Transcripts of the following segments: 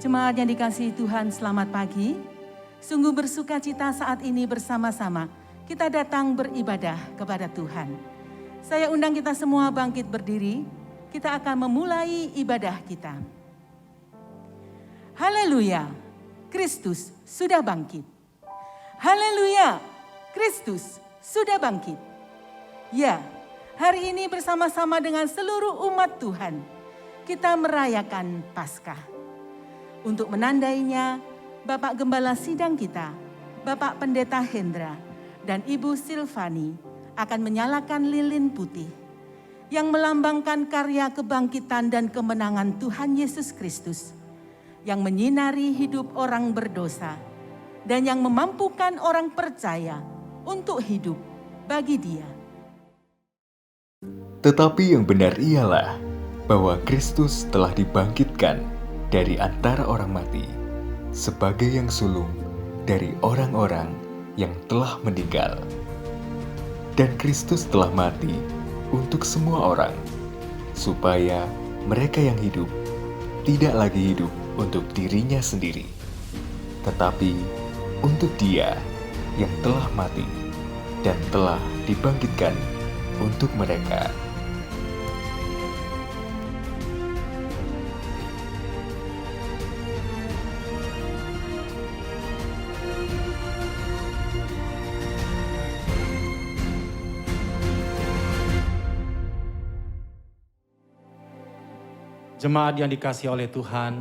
Jemaat yang dikasihi Tuhan, selamat pagi. Sungguh bersuka cita saat ini bersama-sama kita datang beribadah kepada Tuhan. Saya undang kita semua bangkit berdiri, kita akan memulai ibadah kita. Haleluya, Kristus sudah bangkit. Haleluya, Kristus sudah bangkit. Ya, hari ini bersama-sama dengan seluruh umat Tuhan, kita merayakan Paskah. Untuk menandainya, Bapak Gembala Sidang kita, Bapak Pendeta Hendra, dan Ibu Silvani akan menyalakan lilin putih yang melambangkan karya kebangkitan dan kemenangan Tuhan Yesus Kristus yang menyinari hidup orang berdosa dan yang memampukan orang percaya untuk hidup bagi Dia. Tetapi yang benar ialah bahwa Kristus telah dibangkitkan dari antara orang mati sebagai yang sulung dari orang-orang yang telah meninggal. Dan Kristus telah mati untuk semua orang, supaya mereka yang hidup tidak lagi hidup untuk dirinya sendiri, tetapi untuk Dia yang telah mati dan telah dibangkitkan untuk mereka. Jemaat yang dikasihi oleh Tuhan,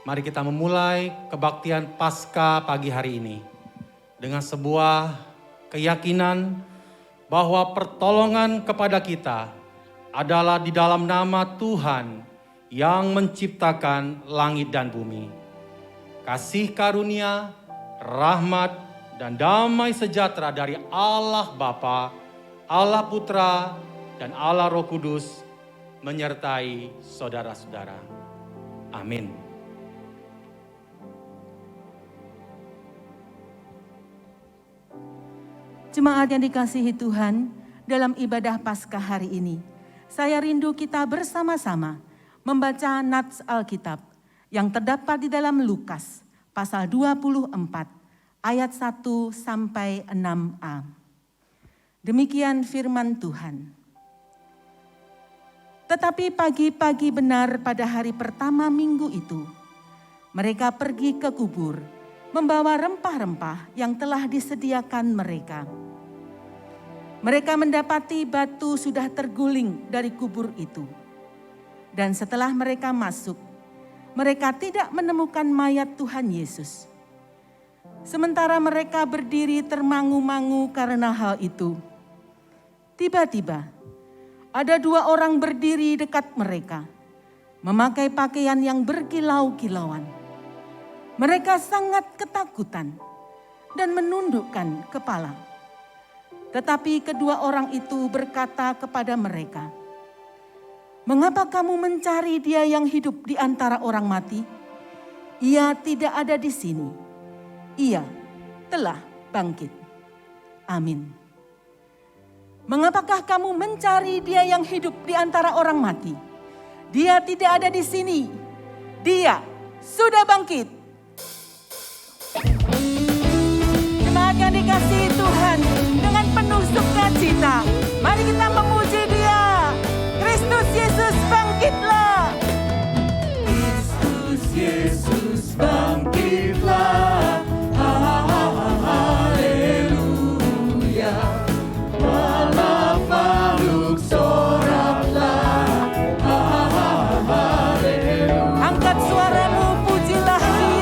mari kita memulai kebaktian Paskah pagi hari ini dengan sebuah keyakinan bahwa pertolongan kepada kita adalah di dalam nama Tuhan yang menciptakan langit dan bumi. Kasih karunia, rahmat, dan damai sejahtera dari Allah Bapa, Allah Putra, dan Allah Roh Kudus menyertai saudara-saudara. Amin. Jemaat yang dikasihi Tuhan, dalam ibadah Paskah hari ini, saya rindu kita bersama-sama membaca nats Alkitab yang terdapat di dalam Lukas pasal 24 ayat 1 sampai 6a. Demikian firman Tuhan. Tetapi pagi-pagi benar pada hari pertama minggu itu, mereka pergi ke kubur, membawa rempah-rempah yang telah disediakan mereka. Mereka mendapati batu sudah terguling dari kubur itu. Dan setelah mereka masuk, mereka tidak menemukan mayat Tuhan Yesus. Sementara mereka berdiri termangu-mangu karena hal itu, tiba-tiba ada dua orang berdiri dekat mereka, memakai pakaian yang berkilau-kilauan. Mereka sangat ketakutan dan menundukkan kepala. Tetapi kedua orang itu berkata kepada mereka, "Mengapa kamu mencari Dia yang hidup di antara orang mati? Ia tidak ada di sini. Ia telah bangkit." Amin. Mengapakah kamu mencari Dia yang hidup di antara orang mati? Dia tidak ada di sini. Dia sudah bangkit. Jemaat yang dikasihi Tuhan, dengan penuh sukacita, mari kita memuji Dia. Kristus Yesus bangkitlah. Kristus Yesus bangkitlah. Angkat suaramu, pujilah Dia.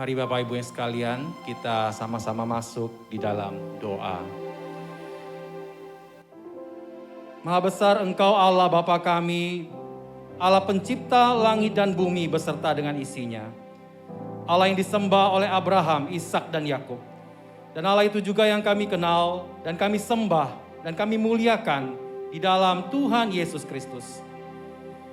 Mari Bapak Ibu yang sekalian, kita sama-sama masuk di dalam doa. Maha besar Engkau Allah Bapa kami, Allah pencipta langit dan bumi beserta dengan isinya. Allah yang disembah oleh Abraham, Ishak dan Yakub. Dan Allah itu juga yang kami kenal dan kami sembah dan kami muliakan di dalam Tuhan Yesus Kristus.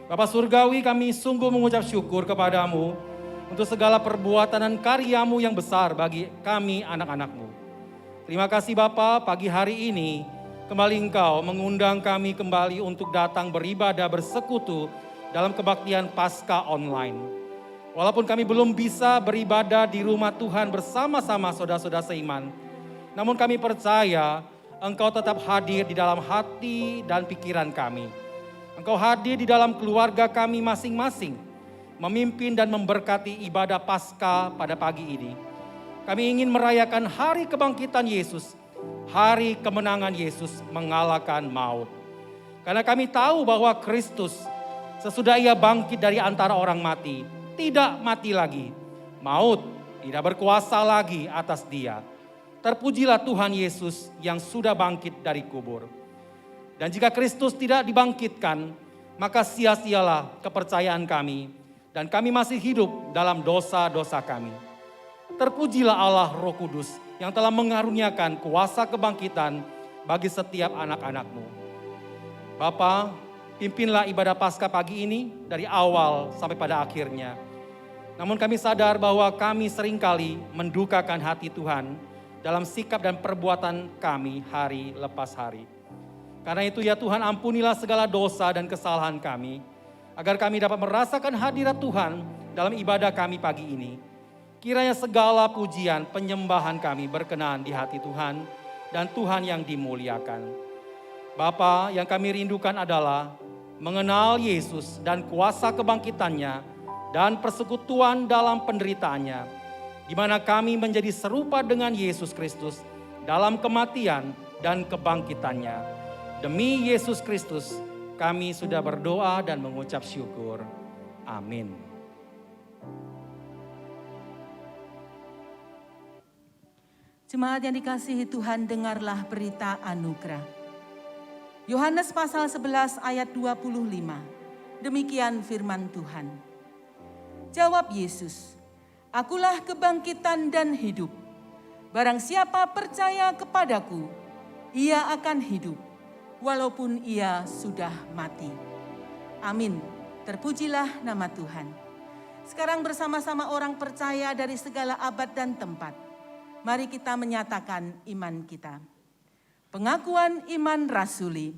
Bapa Surgawi, kami sungguh mengucap syukur kepadamu untuk segala perbuatan dan karyamu yang besar bagi kami anak-anakmu. Terima kasih Bapa, pagi hari ini kembali Engkau mengundang kami kembali untuk datang beribadah bersekutu dalam kebaktian Paskah online. Walaupun kami belum bisa beribadah di rumah Tuhan bersama-sama saudara-saudara seiman, namun kami percaya Engkau tetap hadir di dalam hati dan pikiran kami. Engkau hadir di dalam keluarga kami masing-masing, memimpin dan memberkati ibadah Paskah pada pagi ini. Kami ingin merayakan hari kebangkitan Yesus, hari kemenangan Yesus mengalahkan maut. Karena kami tahu bahwa Kristus sesudah ia bangkit dari antara orang mati, tidak mati lagi. Maut tidak berkuasa lagi atas dia. Terpujilah Tuhan Yesus yang sudah bangkit dari kubur. Dan jika Kristus tidak dibangkitkan, maka sia-sialah kepercayaan kami. Dan kami masih hidup dalam dosa-dosa kami. Terpujilah Allah Roh Kudus yang telah mengaruniakan kuasa kebangkitan bagi setiap anak-anak-Mu. Bapa, pimpinlah ibadah Paskah pagi ini dari awal sampai pada akhirnya. Namun kami sadar bahwa kami seringkali mendukakan hati Tuhan dalam sikap dan perbuatan kami hari lepas hari. Karena itu ya Tuhan, ampunilah segala dosa dan kesalahan kami, agar kami dapat merasakan hadirat Tuhan dalam ibadah kami pagi ini. Kiranya segala pujian, penyembahan kami berkenan di hati Tuhan dan Tuhan yang dimuliakan. Bapa, yang kami rindukan adalah mengenal Yesus dan kuasa kebangkitannya dan persekutuan dalam penderitaannya, di mana kami menjadi serupa dengan Yesus Kristus dalam kematian dan kebangkitannya. Demi Yesus Kristus, kami sudah berdoa dan mengucap syukur. Amin. Jemaat yang dikasihi Tuhan, dengarlah berita anugerah. Yohanes pasal 11 ayat 25. Demikian firman Tuhan. Jawab Yesus, "Akulah kebangkitan dan hidup. Barang siapa percaya kepadaku, ia akan hidup, walaupun ia sudah mati." Amin. Terpujilah nama Tuhan. Sekarang bersama-sama orang percaya dari segala abad dan tempat, mari kita menyatakan iman kita. Pengakuan iman rasuli.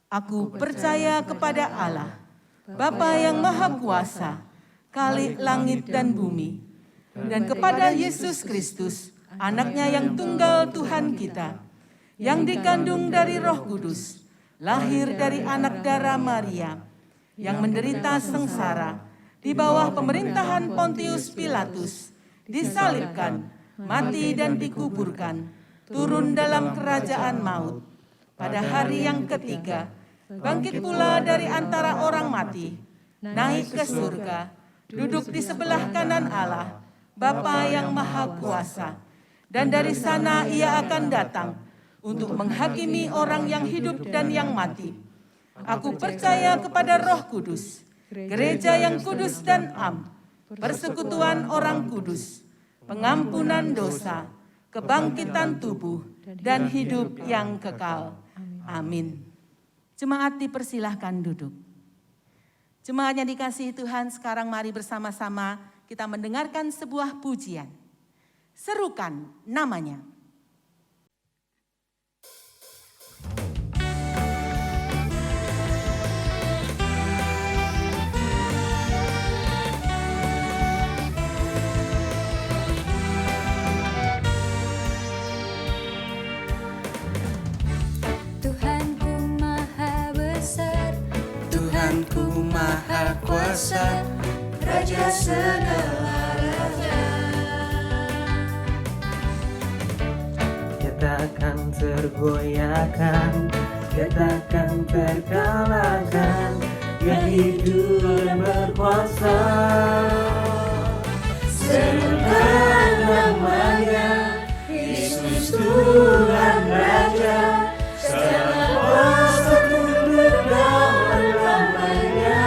Aku percaya kepada Allah, Bapa yang Maha Kuasa, Khalik langit dan bumi, dan kepada Yesus Kristus, Anaknya yang tunggal Tuhan kita, yang dikandung dari Roh Kudus, lahir dari anak darah Maria, yang menderita sengsara di bawah pemerintahan Pontius Pilatus, disalibkan, mati dan dikuburkan, turun dalam kerajaan maut. Pada hari yang ketiga, bangkit pula dari antara orang mati, naik ke surga, duduk di sebelah kanan Allah, Bapa yang Maha Kuasa. Dan dari sana ia akan datang untuk menghakimi orang yang hidup dan yang mati. Aku percaya kepada Roh Kudus, gereja yang kudus dan am, persekutuan orang kudus, pengampunan dosa, kebangkitan tubuh, dan hidup yang kekal. Amin. Jemaat dipersilahkan duduk. Jemaat yang dikasihi Tuhan, sekarang mari bersama-sama kita mendengarkan sebuah pujian. Serukan namanya. Tuhanku Maha Kuasa, Raja segala raja. Dia takkan tergoyahkan, Dia takkan terkalahkan, Dia hidup dan berkuasa. serukan namanya, Yesus Tuhan Raja, segala kuasa tunduk dalam namanya.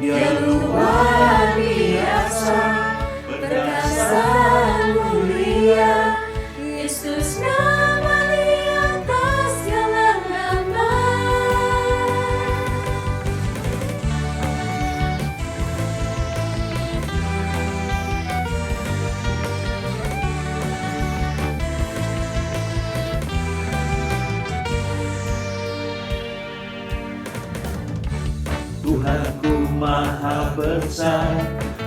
Dia luar biasa, perkasa mulia, Yesus nama di atas segala nama. Tuhanku maha besar,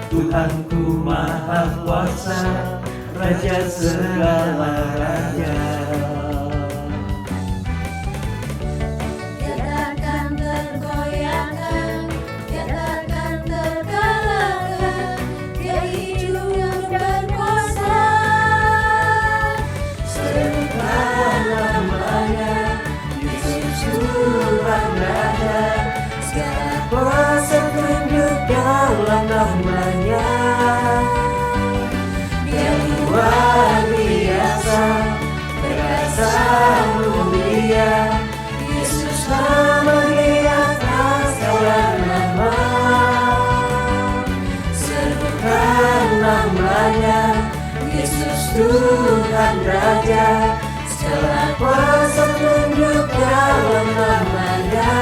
Tuhanku maha kuasa, Raja segala raja. Dia takkan tergoyahkan, dia takkan terkalahkan, dia hidup berkuasa. Serukan namanya, Yesus Tuhan Raja, segala kuasa tunduk dalam namanya. Dia luar biasa, perkasa mulia, Yesus nama di atas segala nama. Serukan namanya, Yesus Tuhan Raja, segala kuasa tunduk dalam namanya.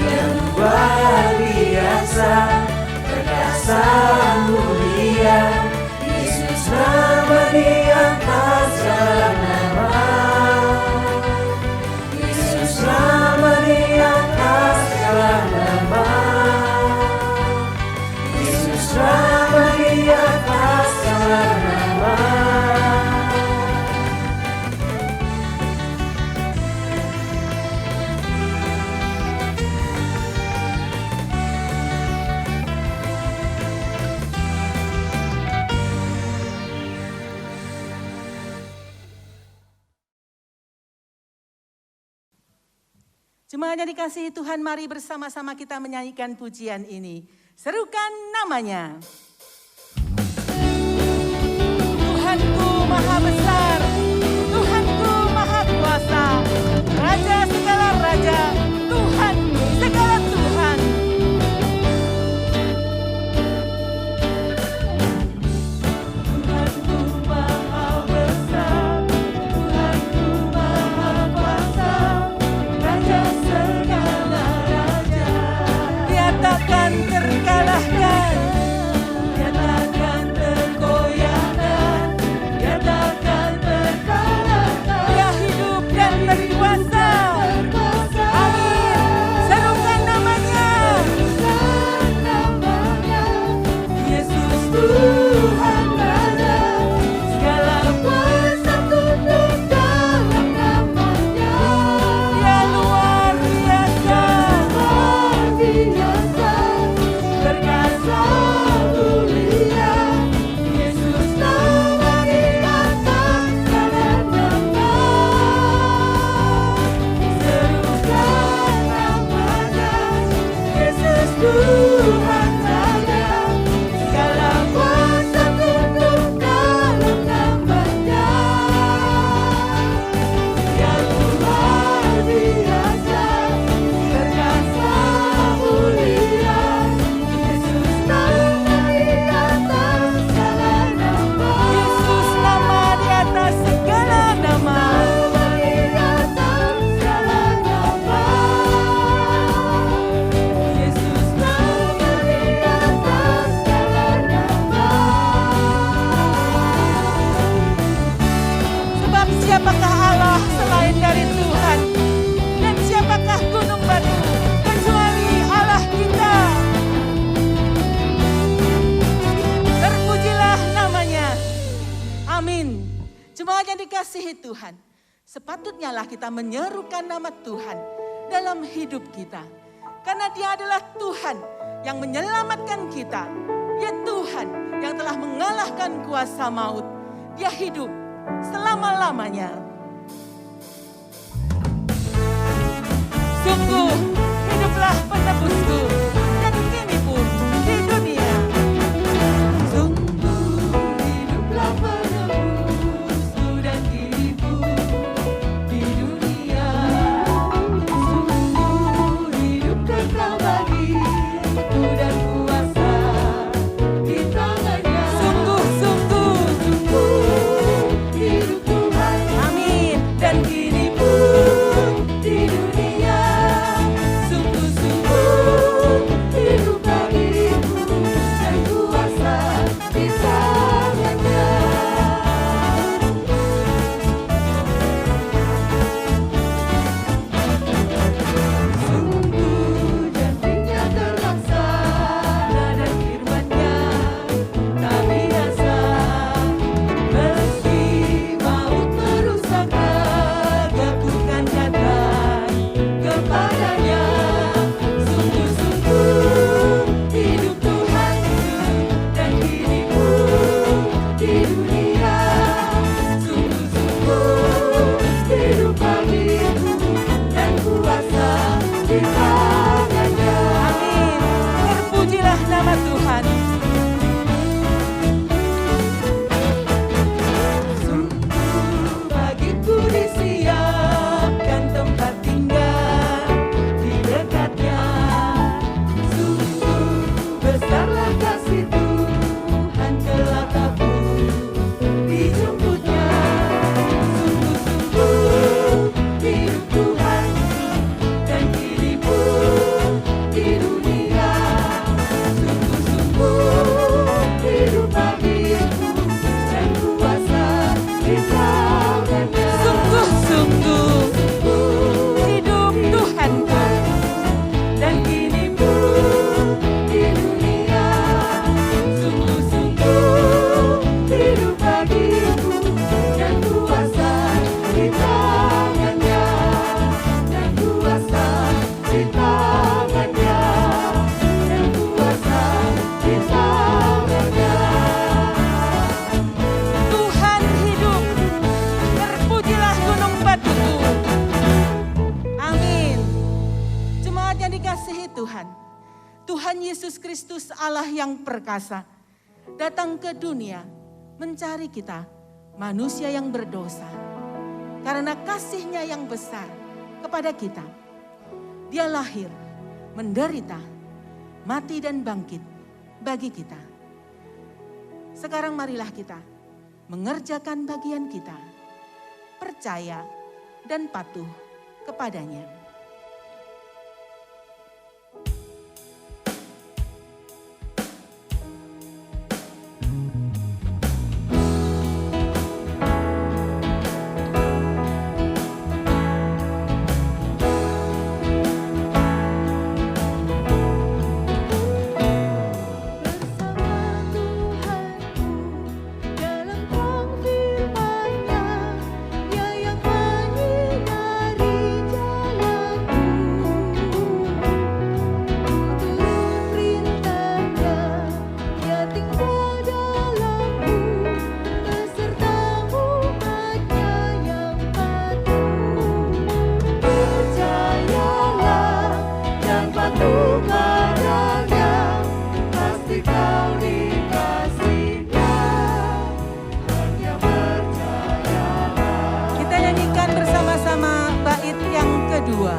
Dia luar biasa, perkasa mulia, Yesus nama di atas segala nama. Yesus nama di atas segala nama. Yesus nama di atas segala nama. Jemaat yang dikasihi Tuhan, mari bersama-sama kita menyanyikan pujian ini. Serukan namanya. Tuhanku maha besar, Tuhanku maha kuasa, Raja segala raja, Tuhan segala Tuhan. Tuhanku maha besar, Tuhanku maha kuasa, Raja segala raja. Dia takkan terkalahkan, dia takkan tergoyahkan, dia takkan terkalahkan. Dia hidup dan berkuasa. Amin. Serukan namanya. Yesus Tuhan Raja, segala kuasa tunduk dalam namanya. Dia luar biasa, perkasa mulia, Yesus nama di atas segala nama. Serukan namanya, Yesus Tuhan Raja, segala kuasa tunduk dalam namanya. Dia luar biasa, perkasa mulia, Yesus nama di atas segala nama. Yesus nama di atas segala nama. Di atas segala nama. Yesus nama di atas segala nama. Sebab siapakah Allah selain dari Tuhan? Dan siapakah gunung batu kecuali Allah kita? Terpujilah namanya. Amin. Jemaat yang dikasihi Tuhan, sepatutnya lah kita menyerukan nama Tuhan dalam hidup kita. Karena Dia adalah Tuhan yang menyelamatkan kita. Dia Tuhan yang telah mengalahkan kuasa maut. Dia hidup selama-lamanya. Sungguh hiduplah penebusku, dan kini pun hidup Yesus Kristus Allah yang perkasa datang ke dunia mencari kita manusia yang berdosa. Karena kasih-Nya yang besar kepada kita, Dia lahir, menderita, mati dan bangkit bagi kita. Sekarang marilah kita mengerjakan bagian kita, percaya dan patuh kepadanya. Kita nyanyikan bersama-sama bait yang kedua.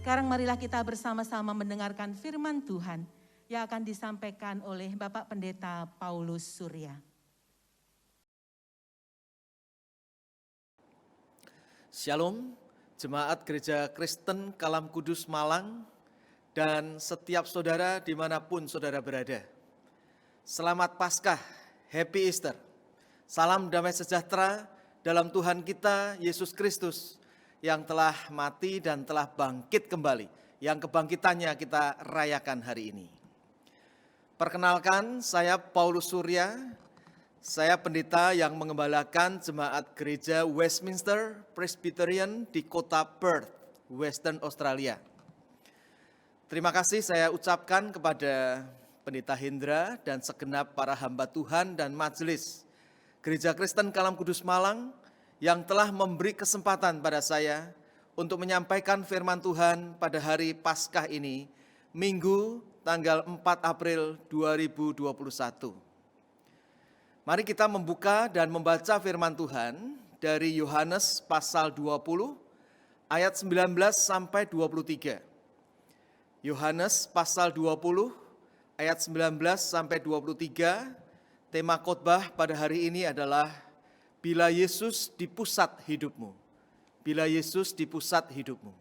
Sekarang marilah kita bersama-sama mendengarkan firman Tuhan yang akan disampaikan oleh Bapak Pendeta Paulus Surya. Shalom, Jemaat Gereja Kristen Kalam Kudus Malang, dan setiap saudara dimanapun saudara berada. Selamat Paskah, Happy Easter. Salam damai sejahtera dalam Tuhan kita, Yesus Kristus, yang telah mati dan telah bangkit kembali, yang kebangkitannya kita rayakan hari ini. Perkenalkan, saya Paulus Surya, saya pendeta yang mengembalakan Jemaat Gereja Westminster Presbyterian di kota Perth, Western Australia. Terima kasih saya ucapkan kepada Pendeta Hendra dan segenap para hamba Tuhan dan majelis Gereja Kristen Kalam Kudus Malang yang telah memberi kesempatan pada saya untuk menyampaikan firman Tuhan pada hari Paskah ini, Minggu tanggal 4 April 2021. Mari kita membuka dan membaca firman Tuhan dari Yohanes pasal 20 ayat 19 sampai 23. Yohanes pasal 20 ayat 19 sampai 23, tema khotbah pada hari ini adalah Bila Yesus di pusat hidupmu. Bila Yesus di pusat hidupmu.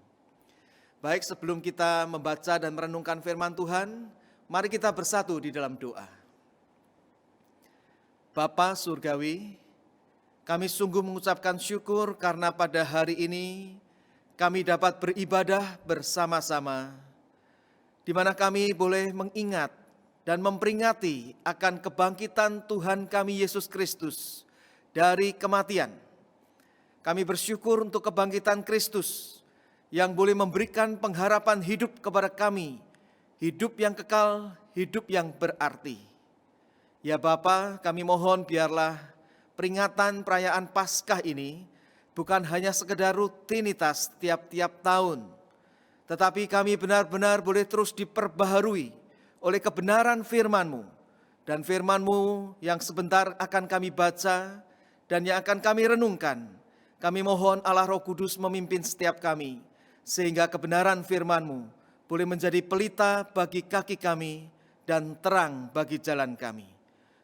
Baik, sebelum kita membaca dan merenungkan firman Tuhan, mari kita bersatu di dalam doa. Bapa Surgawi, kami sungguh mengucapkan syukur karena pada hari ini kami dapat beribadah bersama-sama, di mana kami boleh mengingat dan memperingati akan kebangkitan Tuhan kami Yesus Kristus dari kematian. Kami bersyukur untuk kebangkitan Kristus yang boleh memberikan pengharapan hidup kepada kami, hidup yang kekal, hidup yang berarti. Ya Bapa, kami mohon biarlah peringatan perayaan Paskah ini bukan hanya sekedar rutinitas tiap-tiap tahun, tetapi kami benar-benar boleh terus diperbaharui oleh kebenaran firman-Mu. Dan firman-Mu yang sebentar akan kami baca dan yang akan kami renungkan, kami mohon Allah Roh Kudus memimpin setiap kami, sehingga kebenaran firman-Mu boleh menjadi pelita bagi kaki kami dan terang bagi jalan kami.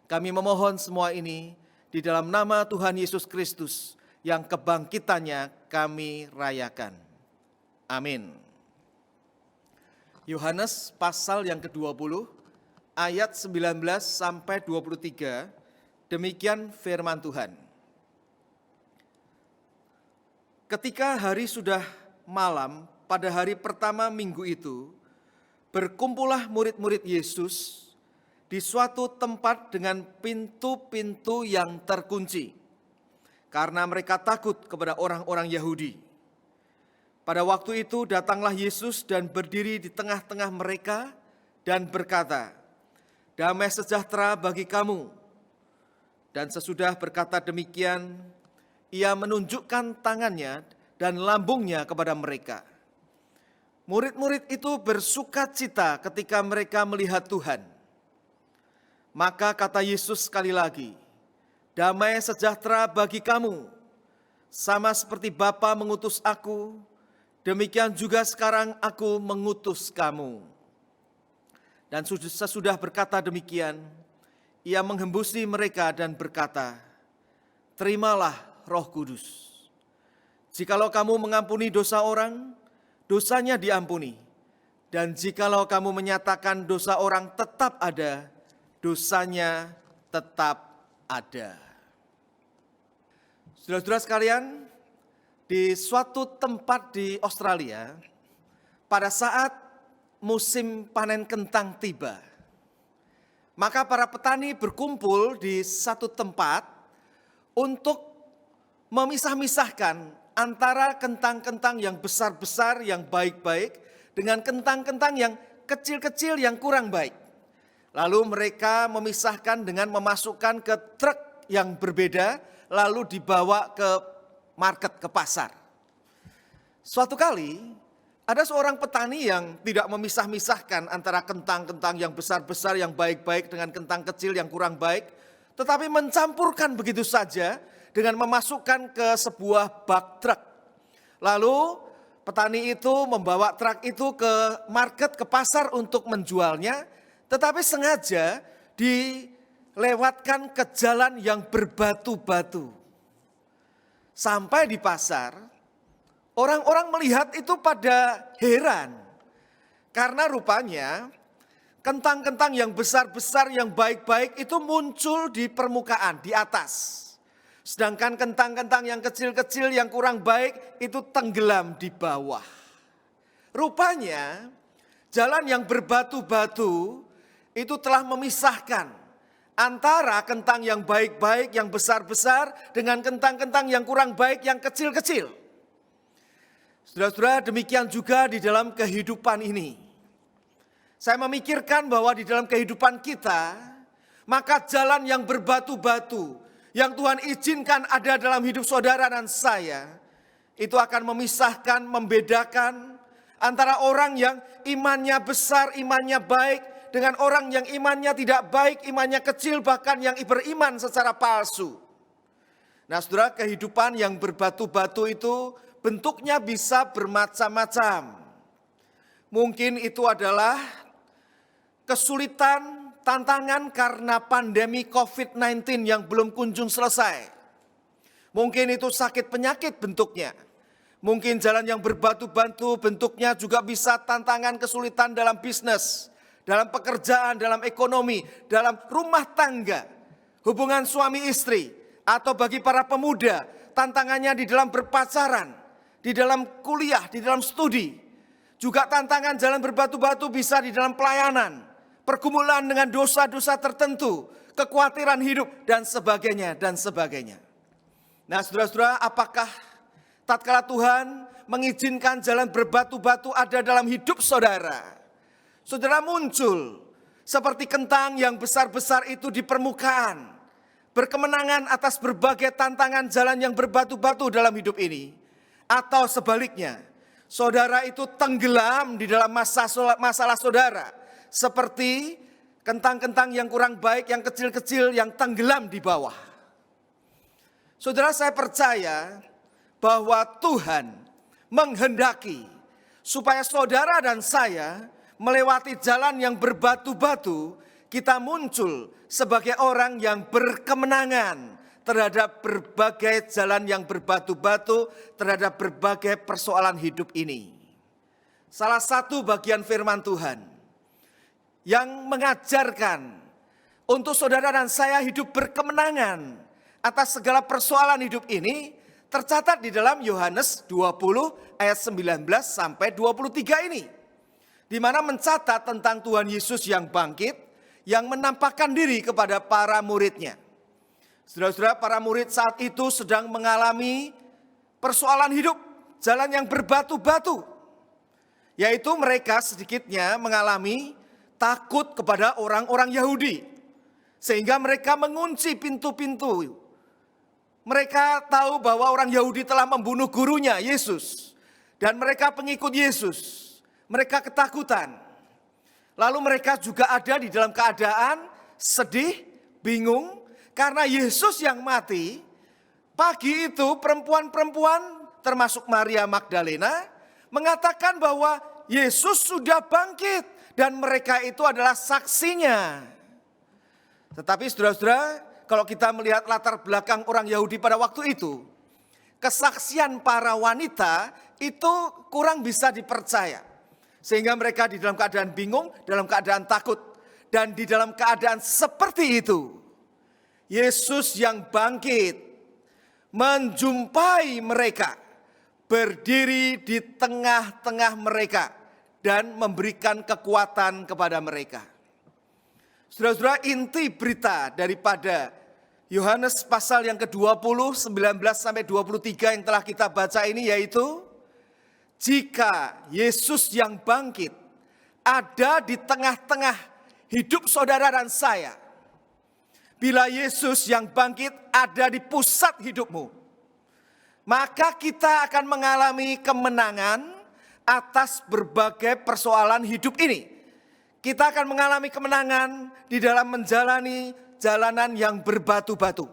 Kami memohon semua ini di dalam nama Tuhan Yesus Kristus yang kebangkitannya kami rayakan. Amin. Yohanes pasal yang ke-20 ayat 19 sampai 23, demikian firman Tuhan. Ketika hari sudah malam pada hari pertama minggu itu, berkumpullah murid-murid Yesus di suatu tempat dengan pintu-pintu yang terkunci, karena mereka takut kepada orang-orang Yahudi. Pada waktu itu datanglah Yesus dan berdiri di tengah-tengah mereka dan berkata, "Damai sejahtera bagi kamu." Dan sesudah berkata demikian, Ia menunjukkan tangannya dan lambungnya kepada mereka. Murid-murid itu bersukacita ketika mereka melihat Tuhan. Maka kata Yesus sekali lagi, "Damai sejahtera bagi kamu. Sama seperti Bapa mengutus aku, demikian juga sekarang aku mengutus kamu." Dan sesudah berkata demikian, Ia menghembusi mereka dan berkata, "Terimalah Roh Kudus. Jikalau kamu mengampuni dosa orang, dosanya diampuni. Dan jikalau kamu menyatakan dosa orang tetap ada, dosanya tetap ada." Saudara-saudara sekalian, di suatu tempat di Australia, pada saat musim panen kentang tiba, maka para petani berkumpul di satu tempat untuk memisah-misahkan antara kentang-kentang yang besar-besar, yang baik-baik, dengan kentang-kentang yang kecil-kecil, yang kurang baik. Lalu mereka memisahkan dengan memasukkan ke truk yang berbeda, lalu dibawa ke market, ke pasar. Suatu kali, ada seorang petani yang tidak memisah-misahkan antara kentang-kentang yang besar-besar, yang baik-baik, dengan kentang kecil yang kurang baik, tetapi mencampurkan begitu saja dengan memasukkan ke sebuah bak truk. Lalu petani itu membawa truk itu ke market, ke pasar untuk menjualnya, tetapi sengaja dilewatkan ke jalan yang berbatu-batu. Sampai di pasar, orang-orang melihat itu pada heran, karena rupanya kentang-kentang yang besar-besar, yang baik-baik itu muncul di permukaan, di atas. Sedangkan kentang-kentang yang kecil-kecil, yang kurang baik itu tenggelam di bawah. Rupanya jalan yang berbatu-batu itu telah memisahkan antara kentang yang baik-baik, yang besar-besar, dengan kentang-kentang yang kurang baik, yang kecil-kecil. Saudara-saudara, demikian juga di dalam kehidupan ini. Saya memikirkan bahwa di dalam kehidupan kita, maka jalan yang berbatu-batu, yang Tuhan izinkan ada dalam hidup saudara dan saya, itu akan memisahkan, membedakan antara orang yang imannya besar, imannya baik, dengan orang yang imannya tidak baik, imannya kecil, bahkan yang beriman secara palsu. Nah saudara, kehidupan yang berbatu-batu itu bentuknya bisa bermacam-macam. Mungkin itu adalah kesulitan, tantangan karena pandemi COVID-19 yang belum kunjung selesai. Mungkin itu sakit penyakit bentuknya. Mungkin jalan yang berbatu-batu bentuknya juga bisa tantangan kesulitan dalam bisnis, dalam pekerjaan, dalam ekonomi, dalam rumah tangga, hubungan suami istri, atau bagi para pemuda, tantangannya di dalam berpacaran, di dalam kuliah, di dalam studi. Juga tantangan jalan berbatu-batu bisa di dalam pelayanan, pergumulan dengan dosa-dosa tertentu, kekhawatiran hidup, dan sebagainya, dan sebagainya. Nah saudara-saudara, apakah tatkala Tuhan mengizinkan jalan berbatu-batu ada dalam hidup saudara, saudara muncul seperti kentang yang besar-besar itu di permukaan, berkemenangan atas berbagai tantangan jalan yang berbatu-batu dalam hidup ini? Atau sebaliknya, saudara itu tenggelam di dalam masalah saudara, seperti kentang-kentang yang kurang baik, yang kecil-kecil, yang tenggelam di bawah. Saudara, saya percaya bahwa Tuhan menghendaki supaya saudara dan saya melewati jalan yang berbatu-batu, kita muncul sebagai orang yang berkemenangan terhadap berbagai jalan yang berbatu-batu, terhadap berbagai persoalan hidup ini. Salah satu bagian firman Tuhan yang mengajarkan untuk saudara dan saya hidup berkemenangan atas segala persoalan hidup ini tercatat di dalam Yohanes 20 ayat 19 sampai 23 ini. Di mana mencatat tentang Tuhan Yesus yang bangkit, yang menampakkan diri kepada para muridnya. Saudara-saudara, para murid saat itu sedang mengalami persoalan hidup, jalan yang berbatu-batu. Yaitu mereka sedikitnya mengalami takut kepada orang-orang Yahudi. Sehingga mereka mengunci pintu-pintu. Mereka tahu bahwa orang Yahudi telah membunuh gurunya, Yesus. Dan mereka pengikut Yesus. Mereka ketakutan. Lalu mereka juga ada di dalam keadaan sedih, bingung. Karena Yesus yang mati. Pagi itu perempuan-perempuan termasuk Maria Magdalena mengatakan bahwa Yesus sudah bangkit. Dan mereka itu adalah saksinya. Tetapi saudara-saudara, kalau kita melihat latar belakang orang Yahudi pada waktu itu, kesaksian para wanita itu kurang bisa dipercaya. Sehingga mereka di dalam keadaan bingung, dalam keadaan takut. Dan di dalam keadaan seperti itu, Yesus yang bangkit menjumpai mereka, berdiri di tengah-tengah mereka, dan memberikan kekuatan kepada mereka. Saudara-saudara, inti berita daripada Yohanes pasal yang ke-20, 19 sampai 23 yang telah kita baca ini yaitu, jika Yesus yang bangkit ada di tengah-tengah hidup saudara dan saya, bila Yesus yang bangkit ada di pusat hidupmu, maka kita akan mengalami kemenangan atas berbagai persoalan hidup ini. Kita akan mengalami kemenangan di dalam menjalani jalanan yang berbatu-batu.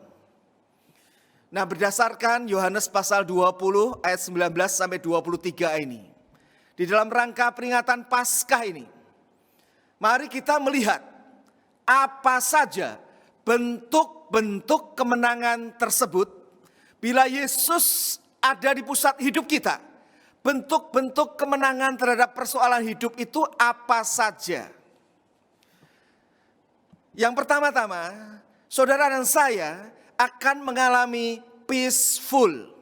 Nah, berdasarkan Yohanes pasal 20 ayat 19 sampai 23 ini, di dalam rangka peringatan Paskah ini, mari kita melihat apa saja bentuk-bentuk kemenangan tersebut bila Yesus ada di pusat hidup kita. Bentuk-bentuk kemenangan terhadap persoalan hidup itu apa saja? Yang pertama-tama, saudara dan saya akan mengalami peaceful.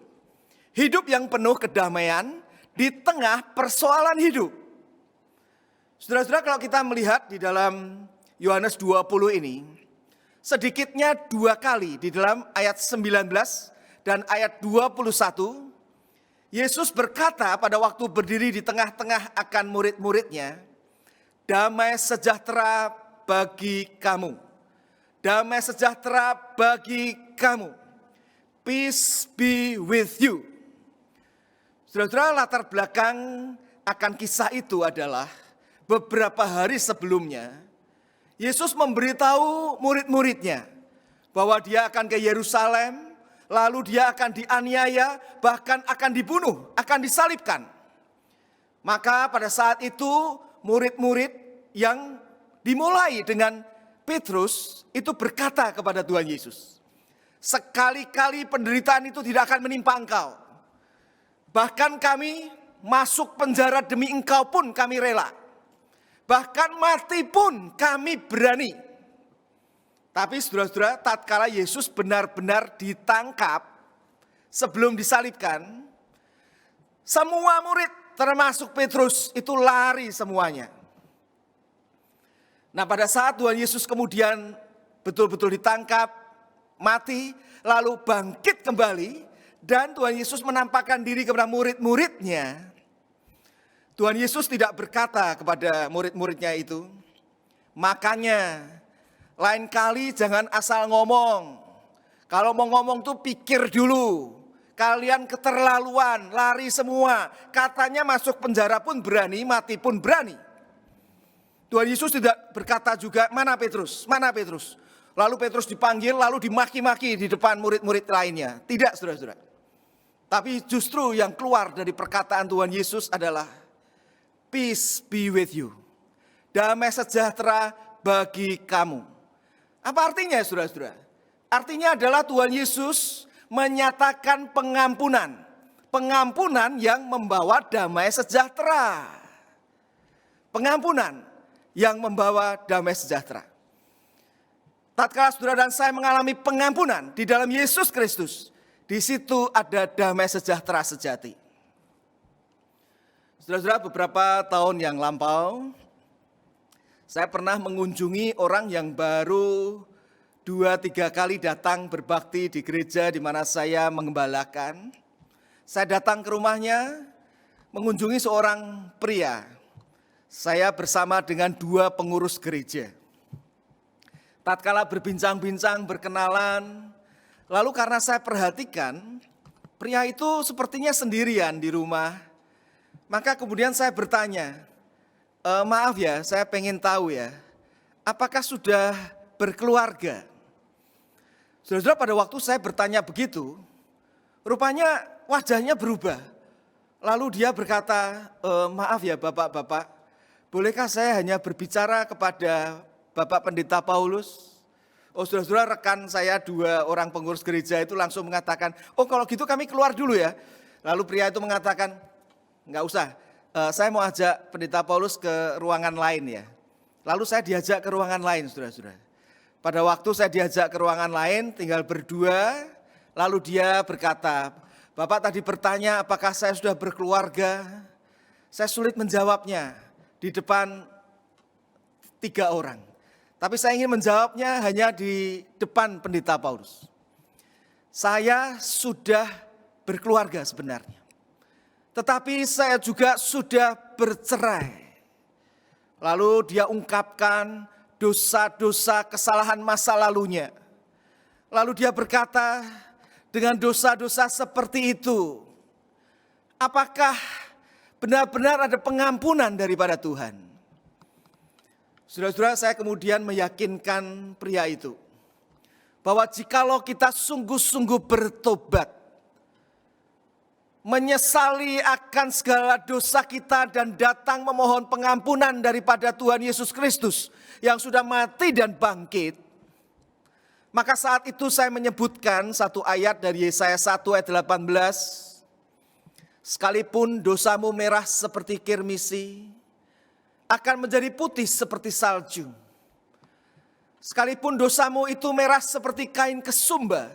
Hidup yang penuh kedamaian di tengah persoalan hidup. Saudara-saudara, kalau kita melihat di dalam Yohanes 20 ini, sedikitnya 2 kali di dalam ayat 19 dan ayat 21, Yesus berkata pada waktu berdiri di tengah-tengah akan murid-muridnya, damai sejahtera bagi kamu. Damai sejahtera bagi kamu. Peace be with you. Saudara-saudara, latar belakang akan kisah itu adalah beberapa hari sebelumnya Yesus memberitahu murid-muridnya bahwa dia akan ke Yerusalem, lalu dia akan dianiaya, bahkan akan dibunuh, akan disalibkan. Maka pada saat itu murid-murid yang dimulai dengan Petrus itu berkata kepada Tuhan Yesus, sekali-kali penderitaan itu tidak akan menimpa engkau. Bahkan kami masuk penjara demi engkau pun kami rela. Bahkan mati pun kami berani. Tapi saudara-saudara, tatkala Yesus benar-benar ditangkap sebelum disalibkan, semua murid termasuk Petrus itu lari semuanya. Nah, pada saat Tuhan Yesus kemudian betul-betul ditangkap, mati, lalu bangkit kembali, dan Tuhan Yesus menampakkan diri kepada murid-muridnya, Tuhan Yesus tidak berkata kepada murid-muridnya itu, makanya lain kali jangan asal ngomong. Kalau mau ngomong tuh pikir dulu. Kalian keterlaluan, lari semua. Katanya masuk penjara pun berani, mati pun berani. Tuhan Yesus tidak berkata juga, mana Petrus, mana Petrus. Lalu Petrus dipanggil, lalu dimaki-maki di depan murid-murid lainnya. Tidak, saudara-saudara. Tapi justru yang keluar dari perkataan Tuhan Yesus adalah, peace be with you. Damai sejahtera bagi kamu. Apa artinya, saudara-saudara? Artinya adalah Tuhan Yesus menyatakan pengampunan. Pengampunan yang membawa damai sejahtera. Pengampunan yang membawa damai sejahtera. Tatkala saudara dan saya mengalami pengampunan di dalam Yesus Kristus, di situ ada damai sejahtera sejati. Saudara-saudara, beberapa tahun yang lampau, saya pernah mengunjungi orang yang baru 2-3 kali datang berbakti di gereja di mana saya mengembalakan. Saya datang ke rumahnya, mengunjungi seorang pria. Saya bersama dengan 2 pengurus gereja. Tatkala berbincang-bincang, berkenalan, lalu karena saya perhatikan, pria itu sepertinya sendirian di rumah. Maka kemudian saya bertanya, maaf ya, saya pengen tahu ya, apakah sudah berkeluarga? Saudara-saudara, pada waktu saya bertanya begitu, rupanya wajahnya berubah. Lalu dia berkata, maaf ya bapak-bapak, bolehkah saya hanya berbicara kepada Bapak Pendeta Paulus? Oh, saudara-saudara, rekan saya 2 orang pengurus gereja itu langsung mengatakan, oh kalau gitu kami keluar dulu ya. Lalu pria itu mengatakan, enggak usah, saya mau ajak Pendeta Paulus ke ruangan lain ya. Lalu saya diajak ke ruangan lain, saudara-saudara. Pada waktu saya diajak ke ruangan lain, tinggal berdua, lalu dia berkata, Bapak tadi bertanya apakah saya sudah berkeluarga. Saya sulit menjawabnya di depan 3 orang. Tapi saya ingin menjawabnya hanya di depan Pendeta Paulus. Saya sudah berkeluarga sebenarnya. Tetapi saya juga sudah bercerai. Lalu dia ungkapkan dosa-dosa kesalahan masa lalunya. Lalu dia berkata, dengan dosa-dosa seperti itu, apakah benar-benar ada pengampunan daripada Tuhan? Saudara-saudara, saya kemudian meyakinkan pria itu bahwa jikalau kita sungguh-sungguh bertobat, menyesali akan segala dosa kita dan datang memohon pengampunan daripada Tuhan Yesus Kristus yang sudah mati dan bangkit, maka saat itu saya menyebutkan satu ayat dari Yesaya 1 ayat 18, sekalipun dosamu merah seperti kirmisi, akan menjadi putih seperti salju. Sekalipun dosamu itu merah seperti kain kesumba,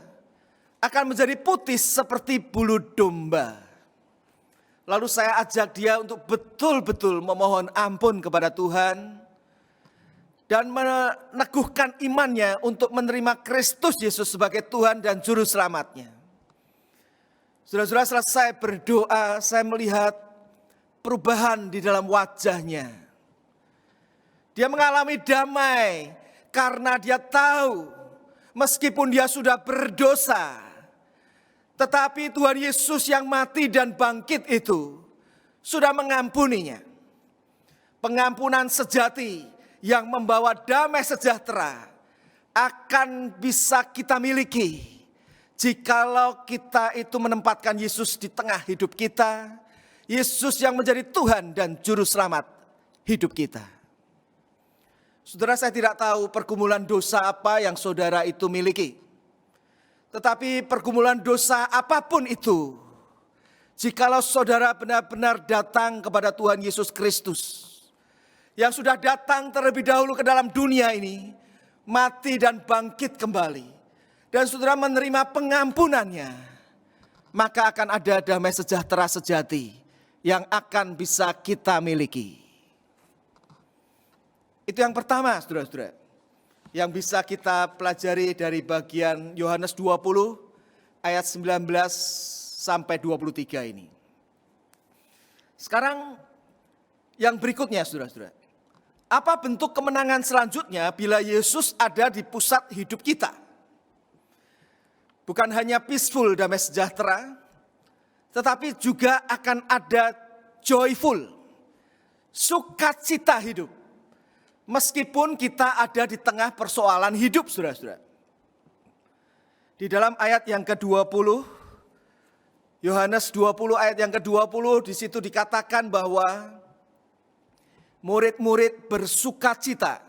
akan menjadi putih seperti bulu domba. Lalu saya ajak dia untuk betul-betul memohon ampun kepada Tuhan dan meneguhkan imannya untuk menerima Kristus Yesus sebagai Tuhan dan Juru Selamatnya. Saudara-saudara, selesai berdoa, saya melihat perubahan di dalam wajahnya. Dia mengalami damai karena dia tahu meskipun dia sudah berdosa, tetapi Tuhan Yesus yang mati dan bangkit itu sudah mengampuninya. Pengampunan sejati yang membawa damai sejahtera akan bisa kita miliki jikalau kita itu menempatkan Yesus di tengah hidup kita. Yesus yang menjadi Tuhan dan Juru Selamat hidup kita. Saudara, saya tidak tahu pergumulan dosa apa yang saudara itu miliki. Tetapi pergumulan dosa apapun itu, jikalau saudara benar-benar datang kepada Tuhan Yesus Kristus, yang sudah datang terlebih dahulu ke dalam dunia ini, mati dan bangkit kembali, dan saudara menerima pengampunannya, maka akan ada damai sejahtera sejati yang akan bisa kita miliki. Itu yang pertama, saudara-saudara, yang bisa kita pelajari dari bagian Yohanes 20 ayat 19 sampai 23 ini. Sekarang yang berikutnya, saudara-saudara. Apa bentuk kemenangan selanjutnya bila Yesus ada di pusat hidup kita? Bukan hanya peaceful, damai sejahtera, tetapi juga akan ada joyful, sukacita hidup. Meskipun kita ada di tengah persoalan hidup, saudara-saudara. Di dalam ayat yang ke-20, Yohanes 20 ayat yang ke-20, di situ dikatakan bahwa murid-murid bersukacita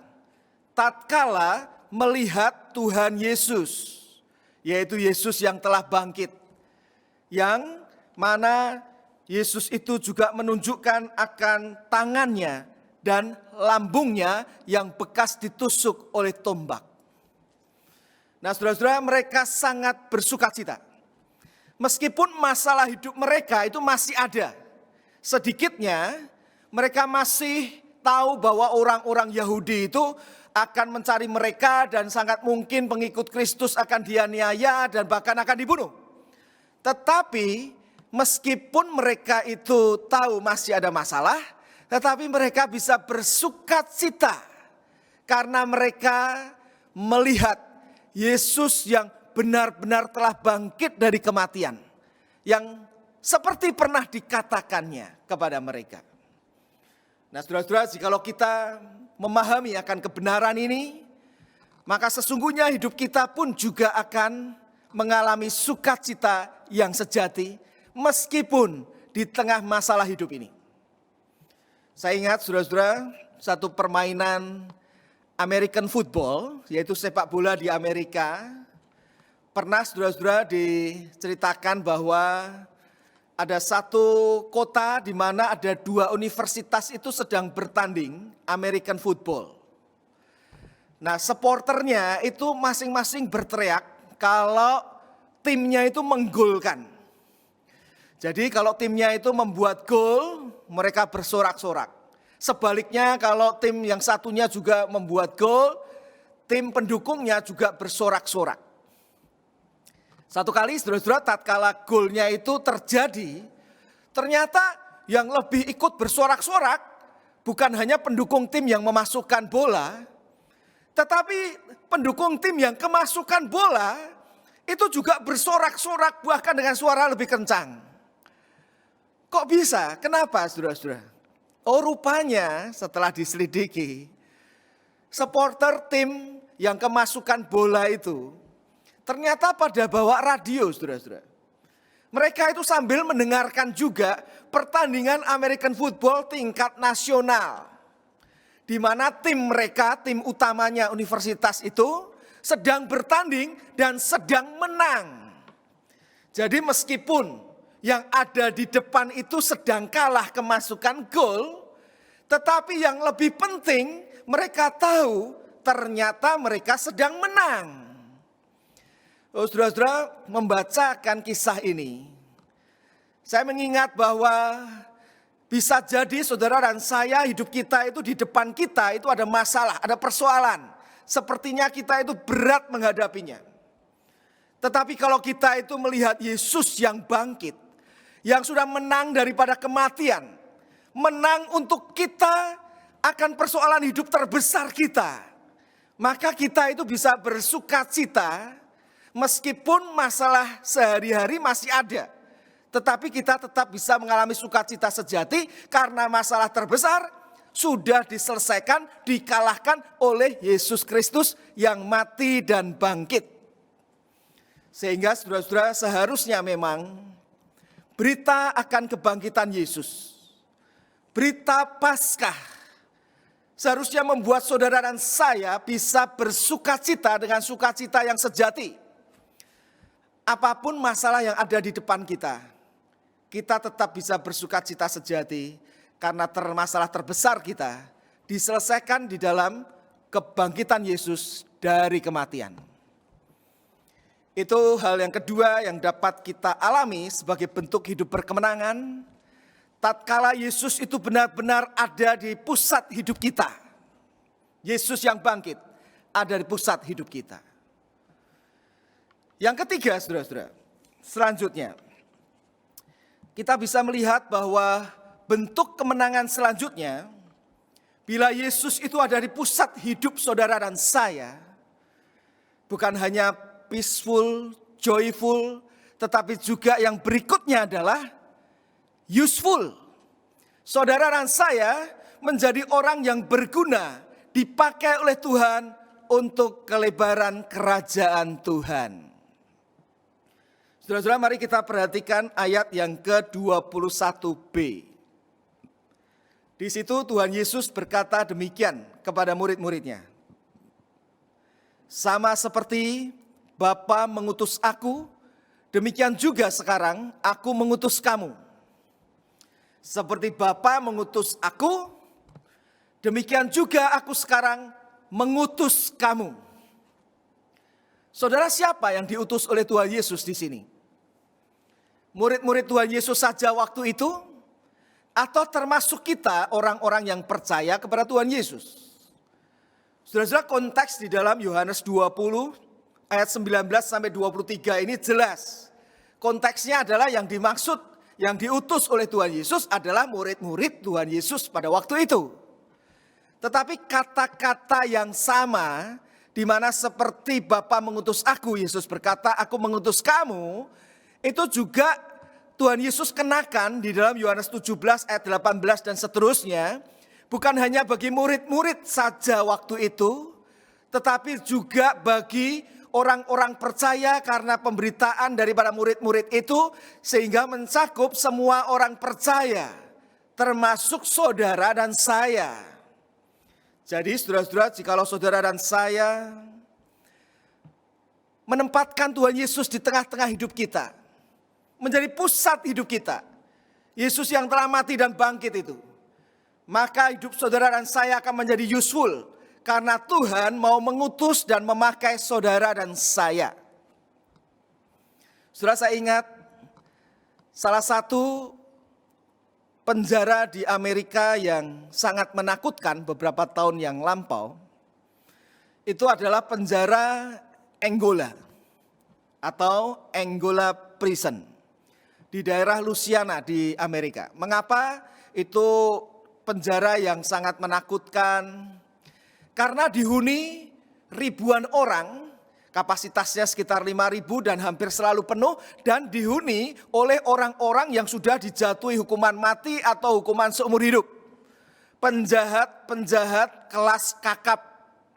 tatkala melihat Tuhan Yesus, yaitu Yesus yang telah bangkit. Yang mana Yesus itu juga menunjukkan akan tangannya dan lambungnya yang bekas ditusuk oleh tombak. Nah, saudara-saudara, mereka sangat bersukacita. Meskipun masalah hidup mereka itu masih ada. Sedikitnya mereka masih tahu bahwa orang-orang Yahudi itu akan mencari mereka dan sangat mungkin pengikut Kristus akan dianiaya dan bahkan akan dibunuh. Tetapi meskipun mereka itu tahu masih ada masalah, tetapi mereka bisa bersukacita karena mereka melihat Yesus yang benar-benar telah bangkit dari kematian, yang seperti pernah dikatakannya kepada mereka. Nah, saudara-saudara, jikalau kita memahami akan kebenaran ini, maka sesungguhnya hidup kita pun juga akan mengalami sukacita yang sejati meskipun di tengah masalah hidup ini. Saya ingat, saudara-saudara, satu permainan American football, yaitu sepak bola di Amerika. Pernah, saudara-saudara, diceritakan bahwa ada satu kota di mana ada dua universitas itu sedang bertanding American football. Nah, supporternya itu masing-masing berteriak kalau timnya itu menggolkan. Jadi kalau timnya itu membuat gol, mereka bersorak-sorak. Sebaliknya kalau tim yang satunya juga membuat gol, tim pendukungnya juga bersorak-sorak. Satu kali, saudara-saudara, tatkala golnya itu terjadi, ternyata yang lebih ikut bersorak-sorak bukan hanya pendukung tim yang memasukkan bola, tetapi pendukung tim yang kemasukan bola itu juga bersorak-sorak bahkan dengan suara lebih kencang. Kok bisa? Kenapa, saudara-saudara? Oh, rupanya setelah diselidiki, supporter tim yang kemasukan bola itu ternyata pada bawa radio, saudara-saudara. Mereka itu sambil mendengarkan juga pertandingan American football tingkat nasional. Di mana tim mereka, tim utamanya universitas itu sedang bertanding dan sedang menang. Jadi meskipun yang ada di depan itu sedang kalah kemasukan gol, tetapi yang lebih penting mereka tahu ternyata mereka sedang menang. Oh, saudara-saudara, membacakan kisah ini, saya mengingat bahwa bisa jadi saudara dan saya, hidup kita itu di depan kita itu ada masalah, ada persoalan. Sepertinya kita itu berat menghadapinya. Tetapi kalau kita itu melihat Yesus yang bangkit, yang sudah menang daripada kematian, menang untuk kita akan persoalan hidup terbesar kita, maka kita itu bisa bersukacita meskipun masalah sehari-hari masih ada. Tetapi kita tetap bisa mengalami sukacita sejati karena masalah terbesar sudah diselesaikan, dikalahkan oleh Yesus Kristus yang mati dan bangkit. Sehingga saudara-saudara seharusnya memang berita akan kebangkitan Yesus, berita Paskah, seharusnya membuat saudara dan saya bisa bersukacita dengan sukacita yang sejati. Apapun masalah yang ada di depan kita tetap bisa bersukacita sejati karena masalah terbesar kita diselesaikan di dalam kebangkitan Yesus dari kematian. Itu hal yang kedua yang dapat kita alami sebagai bentuk hidup berkemenangan tatkala Yesus itu benar-benar ada di pusat hidup kita. Yesus yang bangkit ada di pusat hidup kita. Yang ketiga, saudara-saudara, selanjutnya kita bisa melihat bahwa bentuk kemenangan selanjutnya bila Yesus itu ada di pusat hidup saudara dan saya, bukan hanya peaceful, joyful, tetapi juga yang berikutnya adalah useful. Saudara dan saya menjadi orang yang berguna, dipakai oleh Tuhan untuk kelebaran kerajaan Tuhan. Saudara-saudara, mari kita perhatikan ayat yang ke-21b. Di situ Tuhan Yesus berkata demikian kepada murid-muridnya. Sama seperti Bapa mengutus aku, demikian juga sekarang aku mengutus kamu. Seperti Bapa mengutus aku, demikian juga aku sekarang mengutus kamu. Saudara, siapa yang diutus oleh Tuhan Yesus di sini? Murid-murid Tuhan Yesus saja waktu itu? Atau termasuk kita orang-orang yang percaya kepada Tuhan Yesus? Saudara-saudara, konteks di dalam Yohanes 20 ayat 19 sampai 23 ini jelas. Konteksnya adalah yang dimaksud, yang diutus oleh Tuhan Yesus adalah murid-murid Tuhan Yesus pada waktu itu. Tetapi kata-kata yang sama, di mana seperti Bapa mengutus aku, Yesus berkata, aku mengutus kamu, itu juga Tuhan Yesus kenakan di dalam Yohanes 17 ayat 18 dan seterusnya. Bukan hanya bagi murid-murid saja waktu itu, tetapi juga bagi orang-orang percaya karena pemberitaan daripada murid-murid itu sehingga mencakup semua orang percaya, termasuk saudara dan saya. Jadi saudara-saudara, jikalau saudara dan saya menempatkan Tuhan Yesus di tengah-tengah hidup kita, menjadi pusat hidup kita, Yesus yang telah mati dan bangkit itu, maka hidup saudara dan saya akan menjadi useful karena Tuhan mau mengutus dan memakai saudara dan saya. Saudara, saya ingat salah satu penjara di Amerika yang sangat menakutkan beberapa tahun yang lampau, itu adalah penjara Angola atau Angola Prison di daerah Louisiana di Amerika. Mengapa itu penjara yang sangat menakutkan? Karena dihuni ribuan orang, kapasitasnya sekitar 5.000 dan hampir selalu penuh, dan dihuni oleh orang-orang yang sudah dijatuhi hukuman mati atau hukuman seumur hidup. Penjahat-penjahat kelas kakap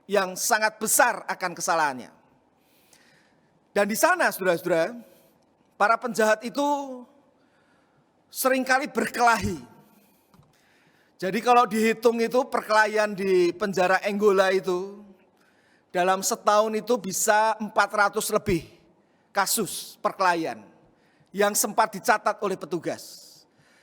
yang sangat besar akan kesalahannya. Dan di sana saudara-saudara, para penjahat itu seringkali berkelahi. Jadi kalau dihitung itu perkelahian di penjara Angola itu dalam setahun itu bisa 400 lebih kasus perkelahian yang sempat dicatat oleh petugas.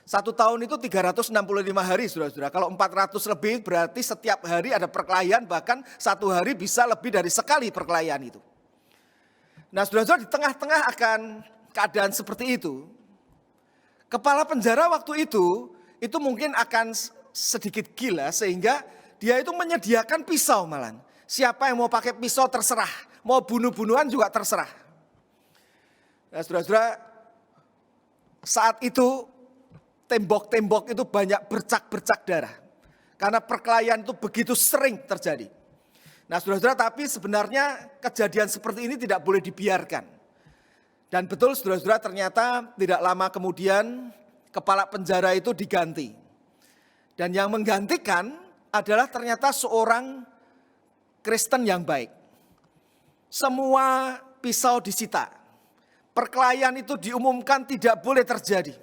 Satu tahun itu 365 hari saudara-saudara. Kalau 400 lebih berarti setiap hari ada perkelahian, bahkan satu hari bisa lebih dari sekali perkelahian itu. Nah saudara-saudara, di tengah-tengah akan keadaan seperti itu, kepala penjara waktu itu mungkin akan sedikit gila sehingga dia itu menyediakan pisau malah. Siapa yang mau pakai pisau terserah, mau bunuh-bunuhan juga terserah. Nah saudara-saudara, saat itu tembok-tembok itu banyak bercak-bercak darah. Karena perkelahian itu begitu sering terjadi. Nah saudara-saudara, tapi sebenarnya kejadian seperti ini tidak boleh dibiarkan. Dan betul saudara-saudara, ternyata tidak lama kemudian kepala penjara itu diganti. Dan yang menggantikan adalah ternyata seorang Kristen yang baik. Semua pisau disita. Perkelahian itu diumumkan tidak boleh terjadi.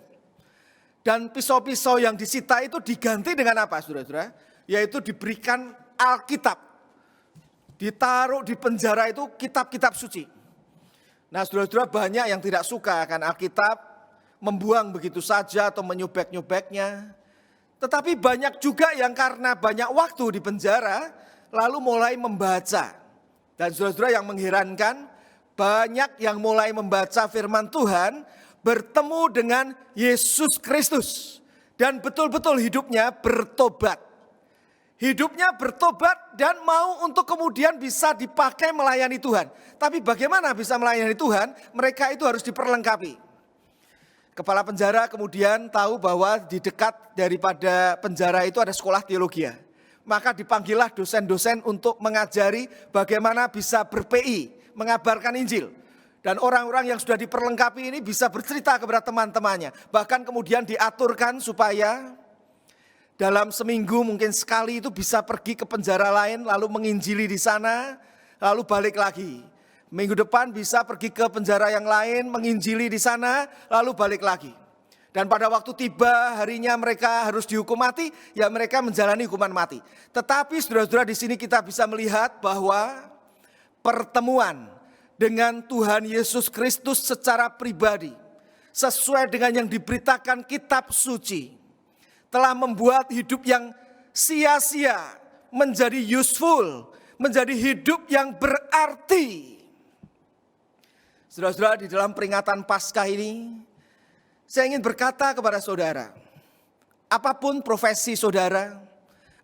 Dan pisau-pisau yang disita itu diganti dengan apa saudara-saudara? Yaitu diberikan Alkitab. Ditaruh di penjara itu kitab-kitab suci. Nah saudara-saudara, banyak yang tidak suka akan Alkitab, membuang begitu saja atau menyobek-nyobeknya. Tetapi banyak juga yang karena banyak waktu di penjara, lalu mulai membaca. Dan saudara-saudara, yang mengherankan, banyak yang mulai membaca firman Tuhan, bertemu dengan Yesus Kristus. Dan betul-betul hidupnya bertobat. Hidupnya bertobat dan mau untuk kemudian bisa dipakai melayani Tuhan. Tapi bagaimana bisa melayani Tuhan? Mereka itu harus diperlengkapi. Kepala penjara kemudian tahu bahwa di dekat daripada penjara itu ada sekolah teologi. Maka dipanggillah dosen-dosen untuk mengajari bagaimana bisa ber-PI, mengabarkan Injil. Dan orang-orang yang sudah diperlengkapi ini bisa bercerita kepada teman-temannya. Bahkan kemudian diaturkan supaya dalam seminggu mungkin sekali itu bisa pergi ke penjara lain, lalu menginjili di sana, lalu balik lagi. Minggu depan bisa pergi ke penjara yang lain, menginjili di sana, lalu balik lagi. Dan pada waktu tiba harinya mereka harus dihukum mati, ya mereka menjalani hukuman mati. Tetapi saudara-saudara, di sini kita bisa melihat bahwa pertemuan dengan Tuhan Yesus Kristus secara pribadi, sesuai dengan yang diberitakan kitab suci, telah membuat hidup yang sia-sia menjadi useful, menjadi hidup yang berarti. Saudara-saudara, di dalam peringatan Paskah ini, saya ingin berkata kepada saudara, apapun profesi saudara,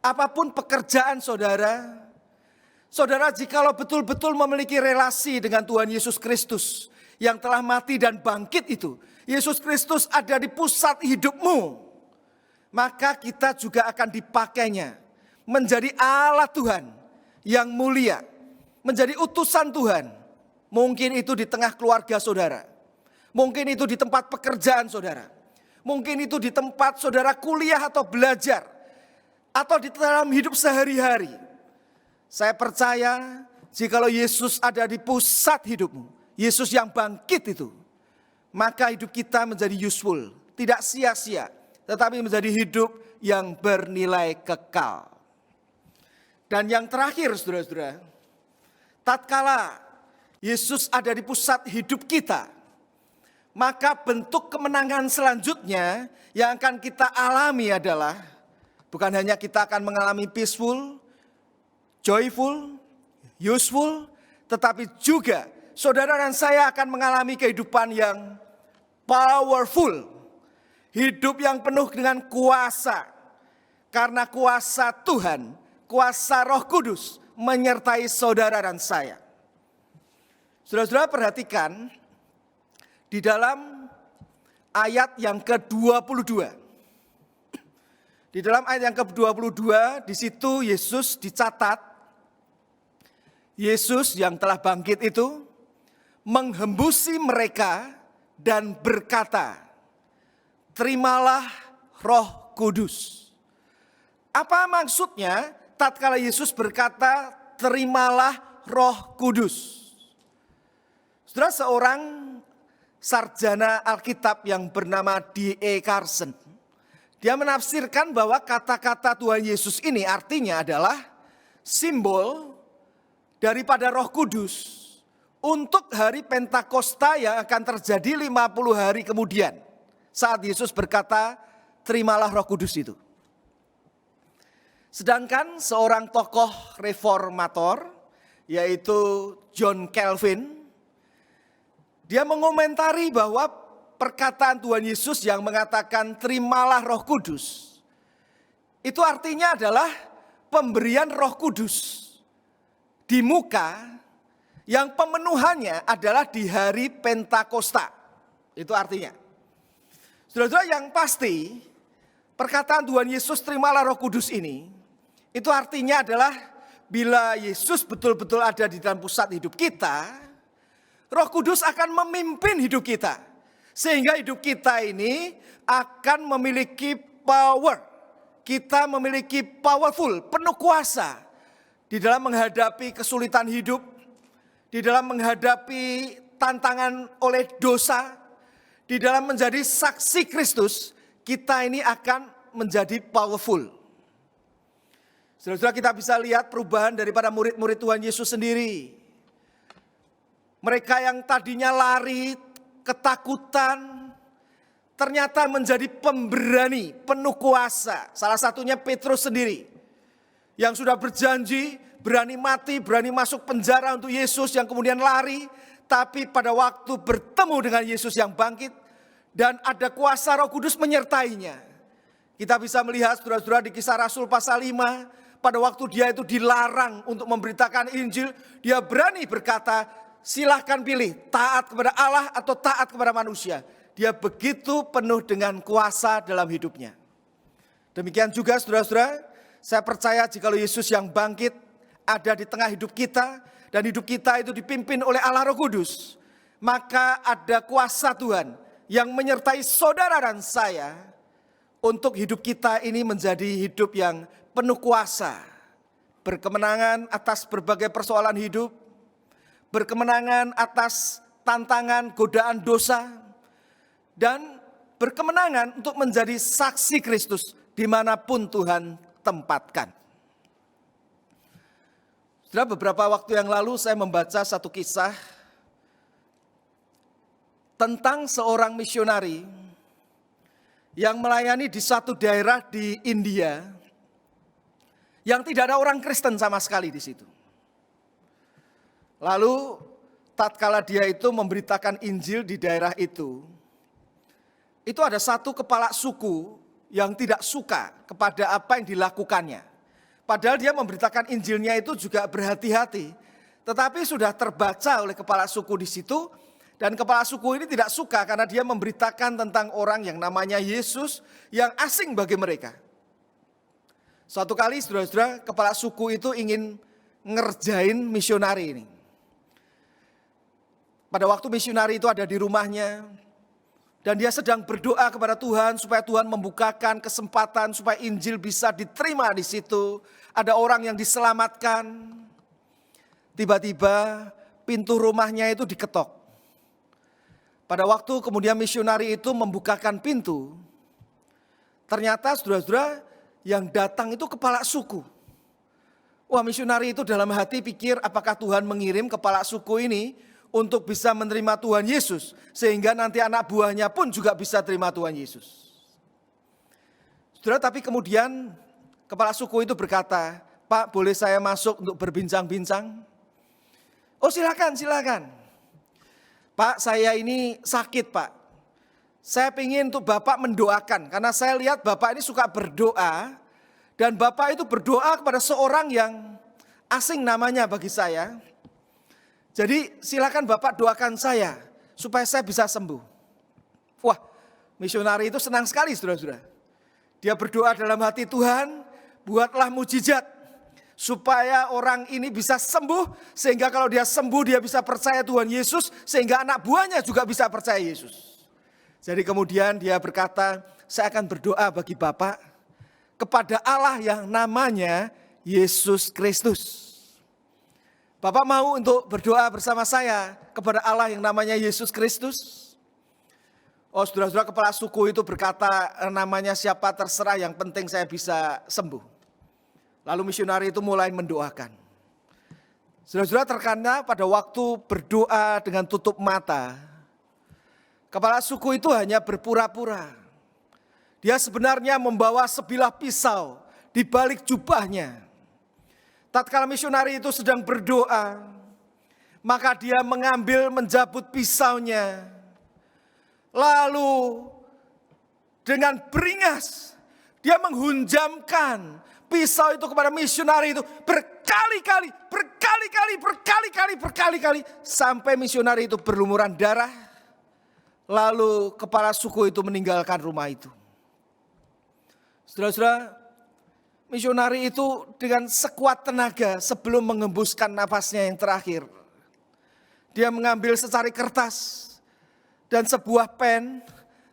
apapun pekerjaan saudara, saudara jikalau betul-betul memiliki relasi dengan Tuhan Yesus Kristus yang telah mati dan bangkit itu, Yesus Kristus ada di pusat hidupmu, maka kita juga akan dipakainya menjadi alat Tuhan yang mulia, menjadi utusan Tuhan. Mungkin itu di tengah keluarga saudara, mungkin itu di tempat pekerjaan saudara, mungkin itu di tempat saudara kuliah atau belajar, atau di dalam hidup sehari-hari. Saya percaya jikalau Yesus ada di pusat hidupmu, Yesus yang bangkit itu, maka hidup kita menjadi useful, tidak sia-sia, tetapi menjadi hidup yang bernilai kekal. Dan yang terakhir saudara-saudara, tatkala Yesus ada di pusat hidup kita, maka bentuk kemenangan selanjutnya yang akan kita alami adalah bukan hanya kita akan mengalami peaceful, joyful, useful, tetapi juga saudara dan saya akan mengalami kehidupan yang powerful, hidup yang penuh dengan kuasa, karena kuasa Tuhan, kuasa Roh Kudus menyertai saudara dan saya. Saudara-saudara, perhatikan di dalam ayat yang ke-22. Di dalam ayat yang ke-22 di situ Yesus dicatat, Yesus yang telah bangkit itu menghembusi mereka dan berkata, terimalah Roh Kudus. Apa maksudnya tatkala Yesus berkata terimalah Roh Kudus? Saudara, seorang sarjana Alkitab yang bernama D.A. Carson, dia menafsirkan bahwa kata-kata Tuhan Yesus ini artinya adalah simbol daripada Roh Kudus untuk hari Pentakosta yang akan terjadi 50 hari kemudian. Saat Yesus berkata, terimalah Roh Kudus itu. Sedangkan seorang tokoh reformator, yaitu John Calvin, dia mengomentari bahwa perkataan Tuhan Yesus yang mengatakan terimalah Roh Kudus, itu artinya adalah pemberian Roh Kudus di muka yang pemenuhannya adalah di hari Pentakosta. Itu artinya. Saudara-saudara, yang pasti perkataan Tuhan Yesus terimalah Roh Kudus ini, itu artinya adalah bila Yesus betul-betul ada di dalam pusat hidup kita, Roh Kudus akan memimpin hidup kita. Sehingga hidup kita ini akan memiliki power. Kita memiliki powerful, penuh kuasa di dalam menghadapi kesulitan hidup, di dalam menghadapi tantangan oleh dosa, di dalam menjadi saksi Kristus, kita ini akan menjadi powerful. Saudara-saudara, kita bisa lihat perubahan daripada murid-murid Tuhan Yesus sendiri. Mereka yang tadinya lari, ketakutan, ternyata menjadi pemberani, penuh kuasa. Salah satunya Petrus sendiri, yang sudah berjanji, berani mati, berani masuk penjara untuk Yesus, yang kemudian lari. Tapi pada waktu bertemu dengan Yesus yang bangkit, dan ada kuasa Roh Kudus menyertainya. Kita bisa melihat saudara-saudara di Kisah Rasul pasal 5, pada waktu dia itu dilarang untuk memberitakan Injil, dia berani berkata, silahkan pilih taat kepada Allah atau taat kepada manusia. Dia begitu penuh dengan kuasa dalam hidupnya. Demikian juga saudara-saudara, saya percaya jika Yesus yang bangkit ada di tengah hidup kita, dan hidup kita itu dipimpin oleh Allah Roh Kudus, maka ada kuasa Tuhan yang menyertai saudara dan saya untuk hidup kita ini menjadi hidup yang penuh kuasa, berkemenangan atas berbagai persoalan hidup, berkemenangan atas tantangan godaan dosa, dan berkemenangan untuk menjadi saksi Kristus dimanapun Tuhan tempatkan. Sudah beberapa waktu yang lalu saya membaca satu kisah tentang seorang misionari yang melayani di satu daerah di India yang tidak ada orang Kristen sama sekali di situ. Lalu tatkala dia itu memberitakan Injil di daerah itu ada satu kepala suku yang tidak suka kepada apa yang dilakukannya. Padahal dia memberitakan Injilnya itu juga berhati-hati. Tetapi sudah terbaca oleh kepala suku di situ. Dan kepala suku ini tidak suka karena dia memberitakan tentang orang yang namanya Yesus yang asing bagi mereka. Suatu kali saudara-saudara, kepala suku itu ingin ngerjain misionari ini. Pada waktu misionari itu ada di rumahnya, dan dia sedang berdoa kepada Tuhan supaya Tuhan membukakan kesempatan supaya Injil bisa diterima di situ. Ada orang yang diselamatkan. Tiba-tiba pintu rumahnya itu diketok. Pada waktu kemudian misionari itu membukakan pintu, ternyata saudara-saudara yang datang itu kepala suku. Wah, misionari itu dalam hati pikir apakah Tuhan mengirim kepala suku ini untuk bisa menerima Tuhan Yesus, sehingga nanti anak buahnya pun juga bisa terima Tuhan Yesus. Saudara, tapi kemudian kepala suku itu berkata, Pak, boleh saya masuk untuk berbincang-bincang? Oh, silakan, silakan. Pak, saya ini sakit, Pak. Saya ingin untuk Bapak mendoakan, karena saya lihat Bapak ini suka berdoa, dan Bapak itu berdoa kepada seorang yang asing namanya bagi saya. Jadi silakan Bapak doakan saya supaya saya bisa sembuh. Wah, misionari itu senang sekali saudara-saudara. Dia berdoa dalam hati, Tuhan buatlah mujizat supaya orang ini bisa sembuh. Sehingga kalau dia sembuh dia bisa percaya Tuhan Yesus. Sehingga anak buahnya juga bisa percaya Yesus. Jadi kemudian dia berkata, saya akan berdoa bagi Bapak kepada Allah yang namanya Yesus Kristus. Bapak mau untuk berdoa bersama saya kepada Allah yang namanya Yesus Kristus? Oh, saudara-saudara, kepala suku itu berkata, namanya siapa terserah, yang penting saya bisa sembuh. Lalu misionari itu mulai mendoakan. Saudara-saudara, terkadang pada waktu berdoa dengan tutup mata, kepala suku itu hanya berpura-pura. Dia sebenarnya membawa sebilah pisau di balik jubahnya. Tatkala misionari itu sedang berdoa, maka dia menjabut pisaunya. Lalu dengan beringas dia menghunjamkan pisau itu kepada misionari itu berkali-kali sampai misionari itu berlumuran darah. Lalu kepala suku itu meninggalkan rumah itu. Saudara-saudara, misionari itu dengan sekuat tenaga sebelum mengembuskan nafasnya yang terakhir, dia mengambil secari kertas dan sebuah pen,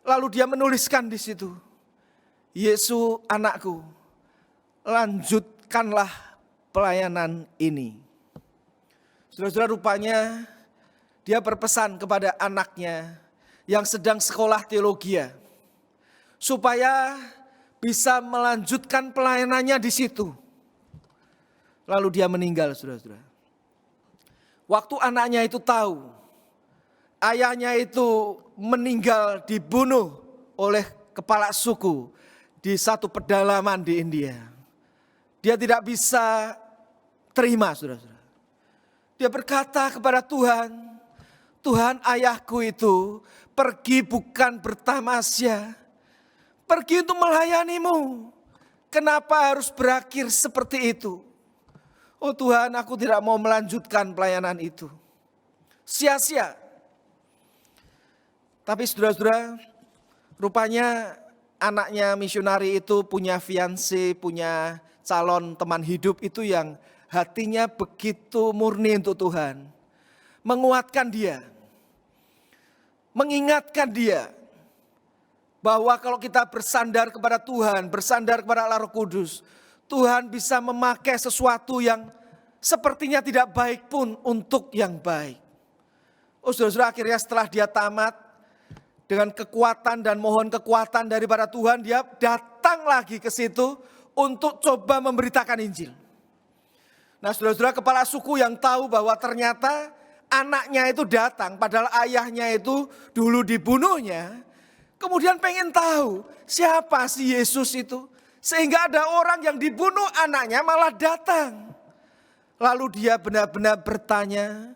lalu dia menuliskan di situ, Yesus anakku, lanjutkanlah pelayanan ini. Saudara-saudara, rupanya dia berpesan kepada anaknya yang sedang sekolah teologi supaya bisa melanjutkan pelayanannya di situ. Lalu dia meninggal, saudara-saudara. Waktu anaknya itu tahu ayahnya itu meninggal dibunuh oleh kepala suku di satu pedalaman di India, dia tidak bisa terima, saudara-saudara. Dia berkata kepada Tuhan, Tuhan, ayahku itu pergi bukan bertamasya, pergi untuk melayanimu. Kenapa harus berakhir seperti itu? Oh Tuhan, aku tidak mau melanjutkan pelayanan itu. Sia-sia. Tapi saudara-saudara, rupanya anaknya misionari itu punya fiancé, punya calon teman hidup itu yang hatinya begitu murni untuk Tuhan. Menguatkan dia, mengingatkan dia bahwa kalau kita bersandar kepada Tuhan, bersandar kepada Allah Roh Kudus, Tuhan bisa memakai sesuatu yang sepertinya tidak baik pun untuk yang baik. Oh saudara-saudara, akhirnya setelah dia tamat dengan kekuatan dan mohon kekuatan daripada Tuhan, dia datang lagi ke situ untuk coba memberitakan Injil. Nah saudara-saudara, kepala suku yang tahu bahwa ternyata anaknya itu datang padahal ayahnya itu dulu dibunuhnya, kemudian pengen tahu siapa si Yesus itu. Sehingga ada orang yang dibunuh anaknya malah datang. Lalu dia benar-benar bertanya,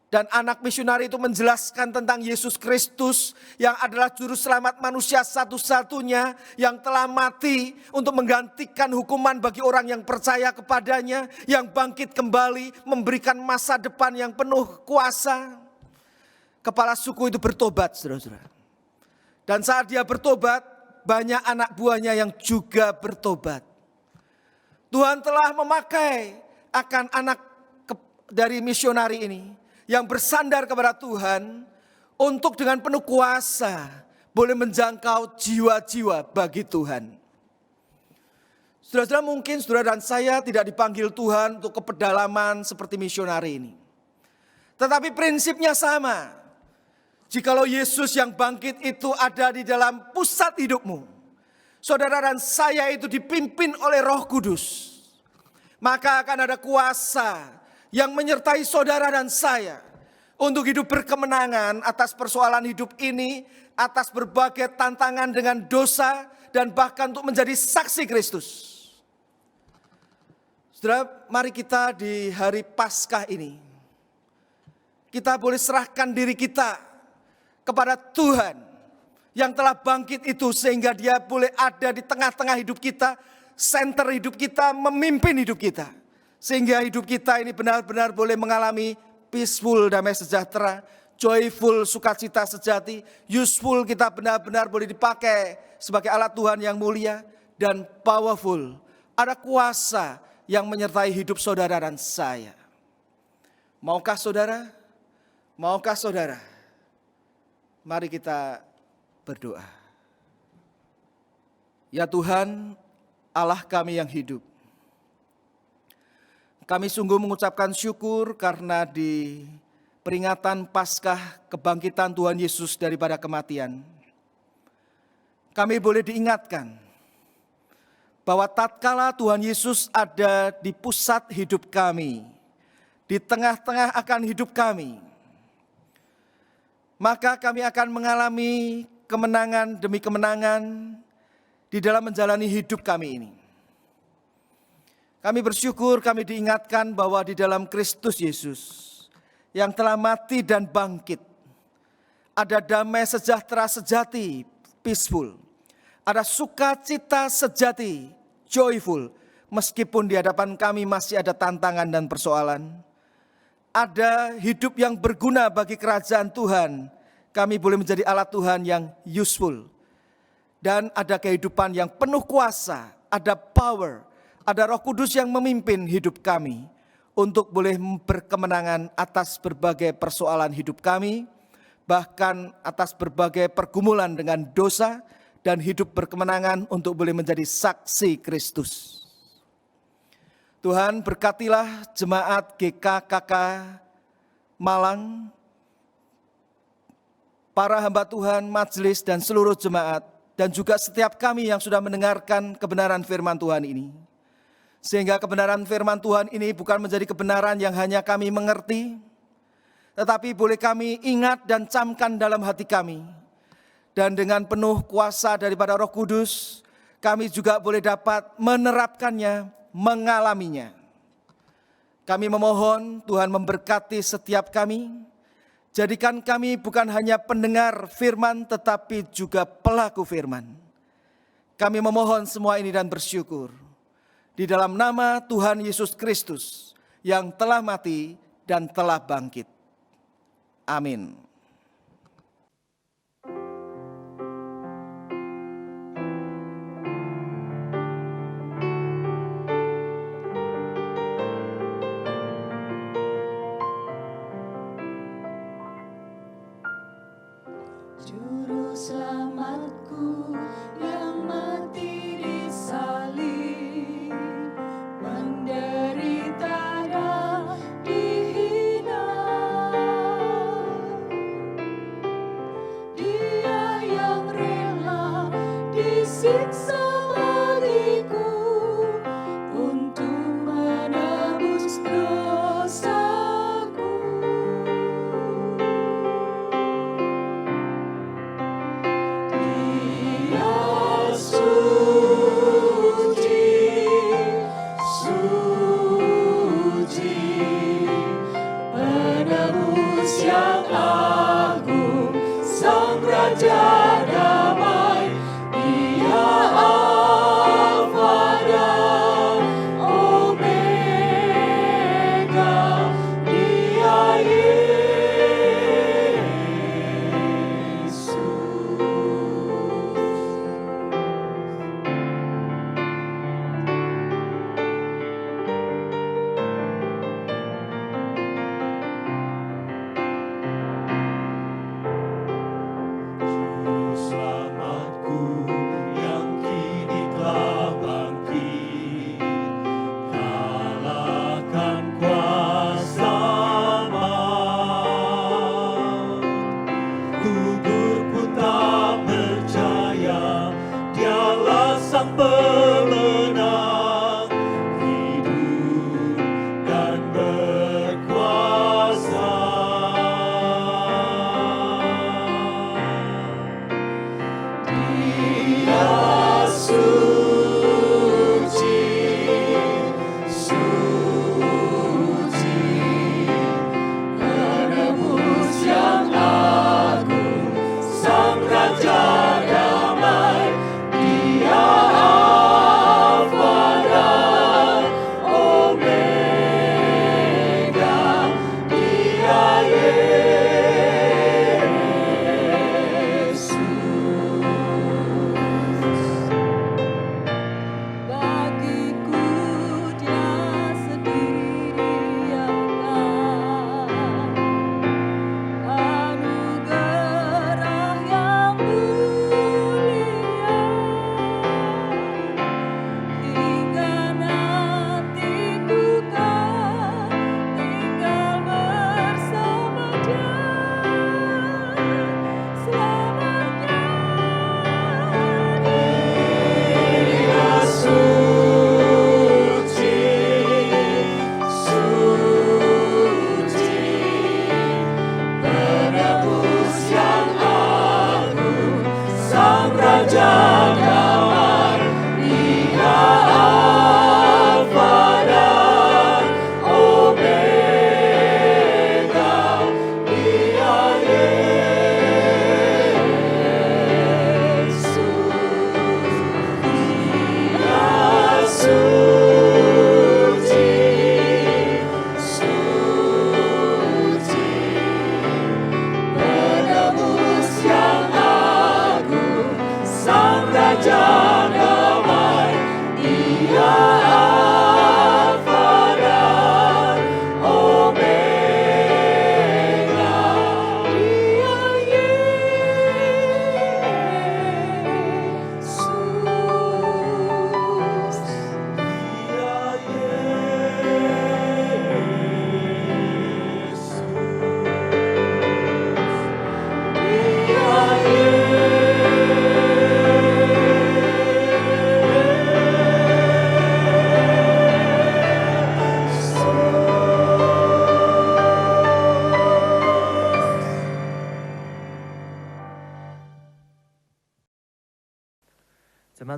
dan anak misionari itu menjelaskan tentang Yesus Kristus yang adalah juru selamat manusia satu-satunya yang telah mati untuk menggantikan hukuman bagi orang yang percaya kepadanya, yang bangkit kembali memberikan masa depan yang penuh kuasa. Kepala suku itu bertobat, saudara-saudara. Dan saat dia bertobat, banyak anak buahnya yang juga bertobat. Tuhan telah memakai akan anak dari misionari ini yang bersandar kepada Tuhan untuk dengan penuh kuasa boleh menjangkau jiwa-jiwa bagi Tuhan. Saudara-saudara, mungkin saudara dan saya tidak dipanggil Tuhan untuk ke pedalaman seperti misionari ini. Tetapi prinsipnya sama. Jikalau Yesus yang bangkit itu ada di dalam pusat hidupmu, saudara dan saya itu dipimpin oleh Roh Kudus, maka akan ada kuasa yang menyertai saudara dan saya untuk hidup berkemenangan atas persoalan hidup ini, atas berbagai tantangan dengan dosa, dan bahkan untuk menjadi saksi Kristus. Saudara, mari kita di hari Paskah ini, kita boleh serahkan diri kita kepada Tuhan yang telah bangkit itu, sehingga dia boleh ada di tengah-tengah hidup kita, center hidup kita, memimpin hidup kita. Sehingga hidup kita ini benar-benar boleh mengalami peaceful, damai sejahtera, joyful, sukacita sejati, useful, kita benar-benar boleh dipakai sebagai alat Tuhan yang mulia, dan powerful. Ada kuasa yang menyertai hidup saudara dan saya. Maukah saudara? Maukah saudara? Mari kita berdoa. Ya Tuhan, Allah kami yang hidup, kami sungguh mengucapkan syukur karena di peringatan Paskah kebangkitan Tuhan Yesus daripada kematian, kami boleh diingatkan bahwa tatkala Tuhan Yesus ada di pusat hidup kami, di tengah-tengah akan hidup kami, maka kami akan mengalami kemenangan demi kemenangan di dalam menjalani hidup kami ini. Kami bersyukur kami diingatkan bahwa di dalam Kristus Yesus yang telah mati dan bangkit, ada damai sejahtera sejati, peaceful. Ada sukacita sejati, joyful. Meskipun di hadapan kami masih ada tantangan dan persoalan, ada hidup yang berguna bagi kerajaan Tuhan. Kami boleh menjadi alat Tuhan yang useful. Dan ada kehidupan yang penuh kuasa ada power, ada Roh Kudus yang memimpin hidup kami untuk boleh berkemenangan atas berbagai persoalan hidup kami, bahkan atas berbagai pergumulan dengan dosa, dan hidup berkemenangan untuk boleh menjadi saksi Kristus. Tuhan, berkatilah jemaat GKKK Malang, para hamba Tuhan, majelis, dan seluruh jemaat, dan juga setiap kami yang sudah mendengarkan kebenaran firman Tuhan ini. Sehingga kebenaran firman Tuhan ini bukan menjadi kebenaran yang hanya kami mengerti, tetapi boleh kami ingat dan camkan dalam hati kami. Dan dengan penuh kuasa daripada Roh Kudus, kami juga boleh dapat menerapkannya, mengalaminya. Kami memohon Tuhan memberkati setiap kami. Jadikan kami bukan hanya pendengar firman, tetapi juga pelaku firman. Kami memohon semua ini dan bersyukur di dalam nama Tuhan Yesus Kristus yang telah mati dan telah bangkit. Amin. Juru selamatku yang mati di salib, menderita dan dihina. Dia yang rela disiksa bagiku untuk menebus dosaku. Dia suci, suci, penebus yang agung, Sang Raja damai. Dia Alfa dan Omega, Dia Yesus.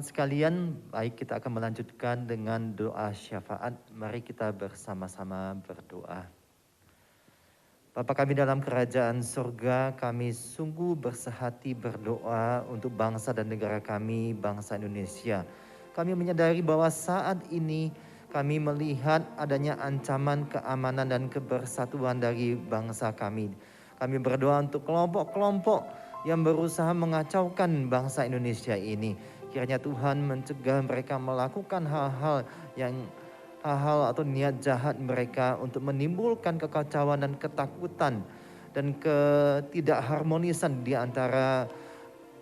jemaat sekalian, baik kita akan melanjutkan dengan doa syafaat. Mari kita bersama-sama berdoa. Bapa kami dalam kerajaan surga, kami sungguh bersehati berdoa untuk bangsa dan negara kami, bangsa Indonesia. Kami menyadari bahwa saat ini kami melihat adanya ancaman keamanan dan kebersatuan dari bangsa kami. Kami berdoa untuk kelompok-kelompok yang berusaha mengacaukan bangsa Indonesia ini. Kiranya Tuhan mencegah mereka melakukan hal-hal atau niat jahat mereka untuk menimbulkan kekacauan dan ketakutan dan ketidakharmonisan di antara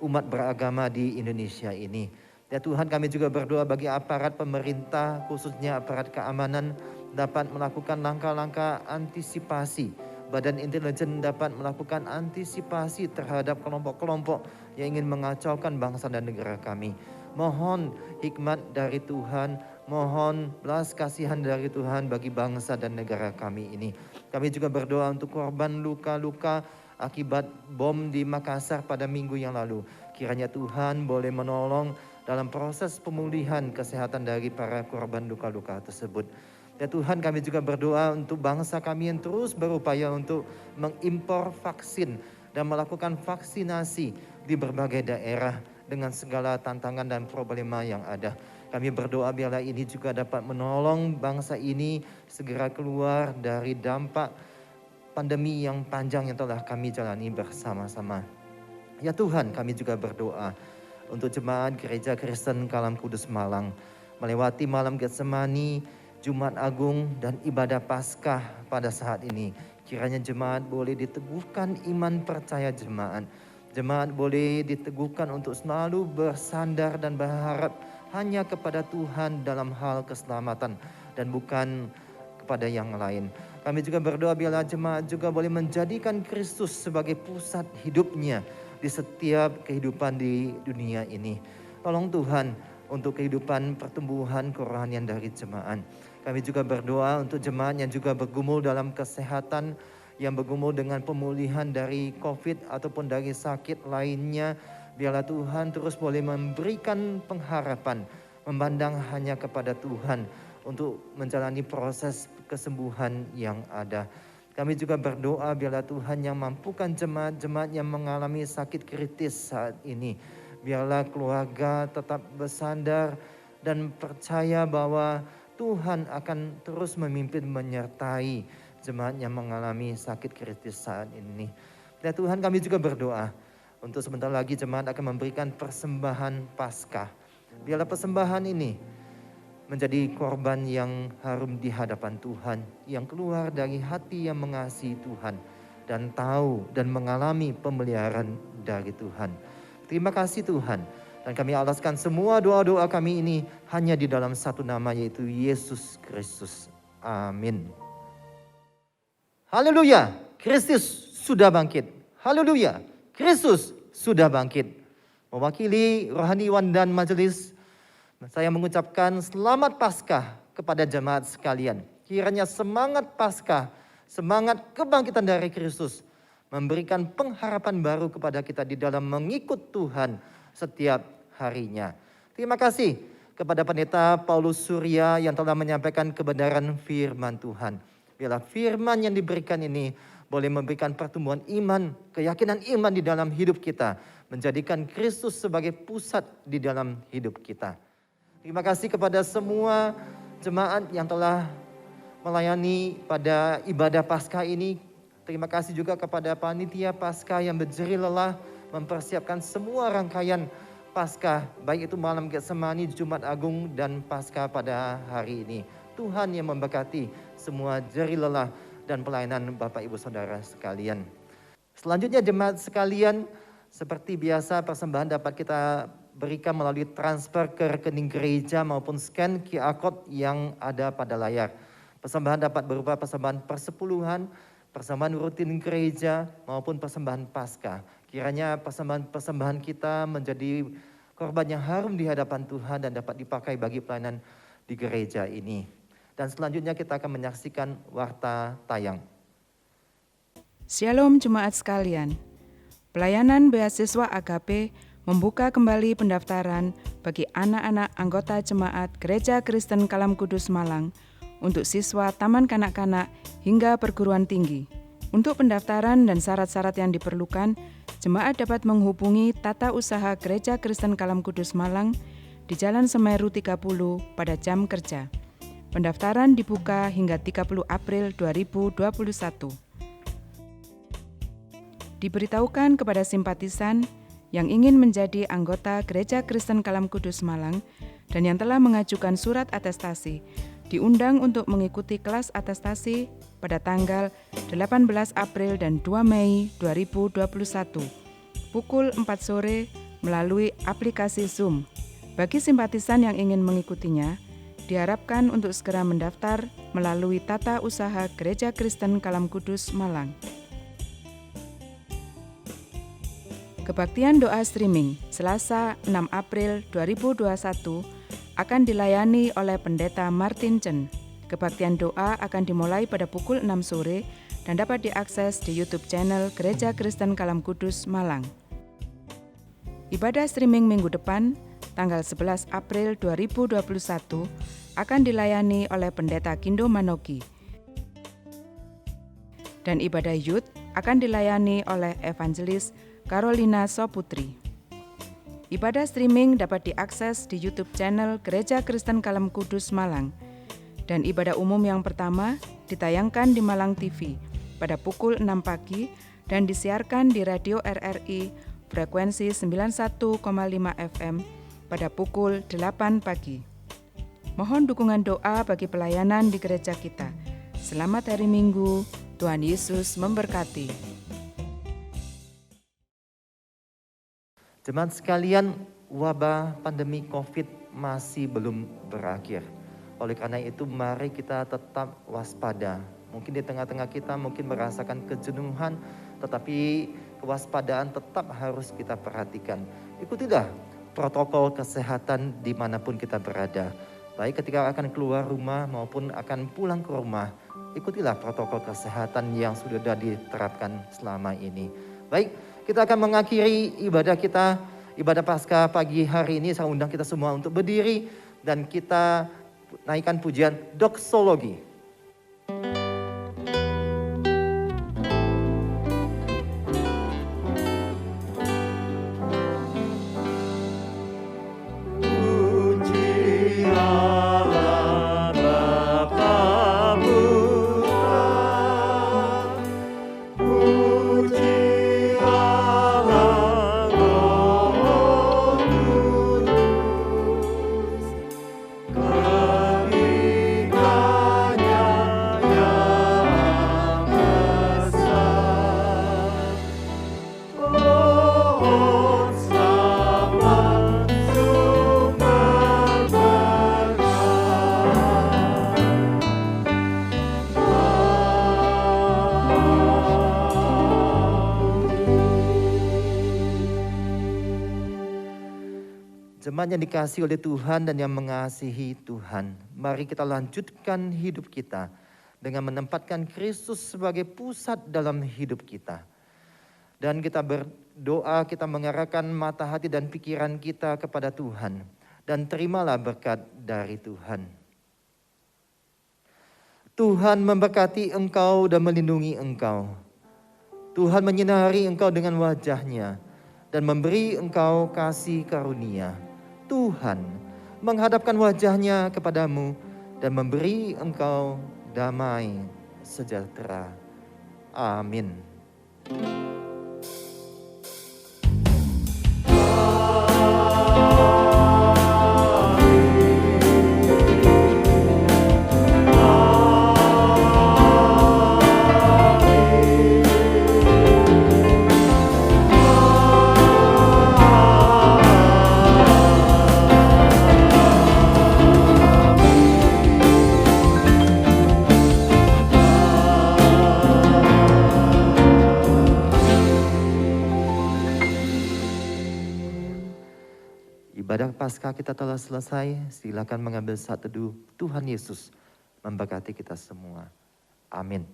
umat beragama di Indonesia ini. Ya Tuhan, kami juga berdoa bagi aparat pemerintah, khususnya aparat keamanan, dapat melakukan langkah-langkah antisipasi. Badan intelijen dapat melakukan antisipasi terhadap kelompok-kelompok yang ingin mengacaukan bangsa dan negara kami. Mohon hikmat dari Tuhan, mohon belas kasihan dari Tuhan bagi bangsa dan negara kami ini. Kami juga berdoa untuk korban luka-luka akibat bom di Makassar pada minggu yang lalu. Kiranya Tuhan boleh menolong dalam proses pemulihan kesehatan dari para korban luka-luka tersebut. Ya Tuhan, kami juga berdoa untuk bangsa kami yang terus berupaya untuk mengimpor vaksin dan melakukan vaksinasi di berbagai daerah dengan segala tantangan dan problema yang ada. Kami berdoa biarlah ini juga dapat menolong bangsa ini segera keluar dari dampak pandemi yang panjang yang telah kami jalani bersama-sama. Ya Tuhan, kami juga berdoa untuk jemaat Gereja Kristen Kalam Kudus Malang melewati malam Getsemani, Jumat Agung dan ibadah Paskah pada saat ini. Kiranya jemaat boleh diteguhkan iman percaya jemaat. Jemaat boleh diteguhkan untuk selalu bersandar dan berharap hanya kepada Tuhan dalam hal keselamatan dan bukan kepada yang lain. Kami juga berdoa biarlah jemaat juga boleh menjadikan Kristus sebagai pusat hidupnya di setiap kehidupan di dunia ini. Tolong Tuhan untuk kehidupan pertumbuhan kerohanian dari jemaat. Kami juga berdoa untuk jemaat yang juga bergumul dalam kesehatan, yang bergumul dengan pemulihan dari COVID ataupun dari sakit lainnya. Biarlah Tuhan terus boleh memberikan pengharapan, memandang hanya kepada Tuhan untuk menjalani proses kesembuhan yang ada. Kami juga berdoa biarlah Tuhan yang mampukan jemaat-jemaat yang mengalami sakit kritis saat ini. Biarlah keluarga tetap bersandar dan percaya bahwa Tuhan akan terus memimpin menyertai jemaat yang mengalami sakit kritis saat ini. Ya Tuhan, kami juga berdoa untuk sebentar lagi jemaat akan memberikan persembahan Paskah. Biarlah persembahan ini menjadi korban yang harum di hadapan Tuhan, yang keluar dari hati yang mengasihi Tuhan dan tahu dan mengalami pemeliharaan dari Tuhan. Terima kasih Tuhan. Dan kami alaskan semua doa-doa kami ini hanya di dalam satu nama, yaitu Yesus Kristus. Amin. Haleluya, Kristus sudah bangkit. Haleluya, Kristus sudah bangkit. Mewakili rohaniwan dan majelis, saya mengucapkan selamat Paskah kepada jemaat sekalian. Kiranya semangat Paskah, semangat kebangkitan dari Kristus memberikan pengharapan baru kepada kita di dalam mengikut Tuhan setiap harinya. Terima kasih kepada Pendeta Paulus Surya yang telah menyampaikan kebenaran firman Tuhan. Biarlah firman yang diberikan ini boleh memberikan pertumbuhan iman, keyakinan iman di dalam hidup kita, menjadikan Kristus sebagai pusat di dalam hidup kita. Terima kasih kepada semua jemaat yang telah melayani pada ibadah Paskah ini. Terima kasih juga kepada panitia Paskah yang berjerih lelah mempersiapkan semua rangkaian Paskah, baik itu malam Getsemani, Jumat Agung, dan Paskah pada hari ini. Tuhan yang memberkati semua jerih lelah dan pelayanan Bapak Ibu Saudara sekalian. Selanjutnya jemaat sekalian, seperti biasa persembahan dapat kita berikan melalui transfer ke rekening gereja maupun scan QR Code yang ada pada layar. Persembahan dapat berupa persembahan persepuluhan, persembahan rutin gereja maupun persembahan Paskah. Kiranya persembahan kita menjadi korban yang harum di hadapan Tuhan dan dapat dipakai bagi pelayanan di gereja ini. Dan selanjutnya kita akan menyaksikan warta tayang. Shalom jemaat sekalian. Pelayanan beasiswa Agape membuka kembali pendaftaran bagi anak-anak anggota jemaat Gereja Kristen Kalam Kudus Malang untuk siswa taman kanak-kanak hingga perguruan tinggi. Untuk pendaftaran dan syarat-syarat yang diperlukan, jemaat dapat menghubungi Tata Usaha Gereja Kristen Kalam Kudus Malang di Jalan Semeru 30 pada jam kerja. Pendaftaran dibuka hingga 30 April 2021. Diberitahukan kepada simpatisan yang ingin menjadi anggota Gereja Kristen Kalam Kudus Malang dan yang telah mengajukan surat atestasi, diundang untuk mengikuti kelas atestasi pada tanggal 18 April dan 2 Mei 2021, pukul 4 sore melalui aplikasi Zoom. Bagi simpatisan yang ingin mengikutinya, diharapkan untuk segera mendaftar melalui Tata Usaha Gereja Kristen Kalam Kudus Malang. Kebaktian doa streaming Selasa 6 April 2021 akan dilayani oleh Pendeta Martin Chen. Kebaktian doa akan dimulai pada pukul 6 sore dan dapat diakses di YouTube channel Gereja Kristen Kalam Kudus Malang. Ibadah streaming minggu depan, tanggal 11 April 2021, akan dilayani oleh Pendeta Kindo Manoki. Dan ibadah youth akan dilayani oleh Evangelis Carolina Soputri. Ibadah streaming dapat diakses di YouTube channel Gereja Kristen Kalam Kudus Malang. Dan ibadah umum yang pertama ditayangkan di Malang TV pada pukul 6 pagi dan disiarkan di Radio RRI frekuensi 91,5 FM pada pukul 8 pagi. Mohon dukungan doa bagi pelayanan di gereja kita. Selamat hari Minggu, Tuhan Yesus memberkati. Jemaat sekalian, wabah pandemi COVID masih belum berakhir. Oleh karena itu, mari kita tetap waspada. Mungkin di tengah-tengah kita mungkin merasakan kejenuhan, tetapi kewaspadaan tetap harus kita perhatikan. Ikutilah protokol kesehatan dimanapun kita berada. Baik ketika akan keluar rumah maupun akan pulang ke rumah, ikutilah protokol kesehatan yang sudah diterapkan selama ini. Baik, kita akan mengakhiri ibadah kita, ibadah Paskah pagi hari ini. Saya undang kita semua untuk berdiri dan kita naikkan pujian doksologi. Jemaat yang dikasihi oleh Tuhan dan yang mengasihi Tuhan, mari kita lanjutkan hidup kita dengan menempatkan Kristus sebagai pusat dalam hidup kita. Dan kita berdoa, kita mengarahkan mata hati dan pikiran kita kepada Tuhan. Dan terimalah berkat dari Tuhan. Tuhan memberkati engkau dan melindungi engkau. Tuhan menyinari engkau dengan wajah-Nya dan memberi engkau kasih karunia. Tuhan menghadapkan wajah-Nya kepadamu dan memberi engkau damai sejahtera. Amin. Ibadah Paskah kita telah selesai. Silakan mengambil saat teduh. Tuhan Yesus memberkati kita semua. Amin.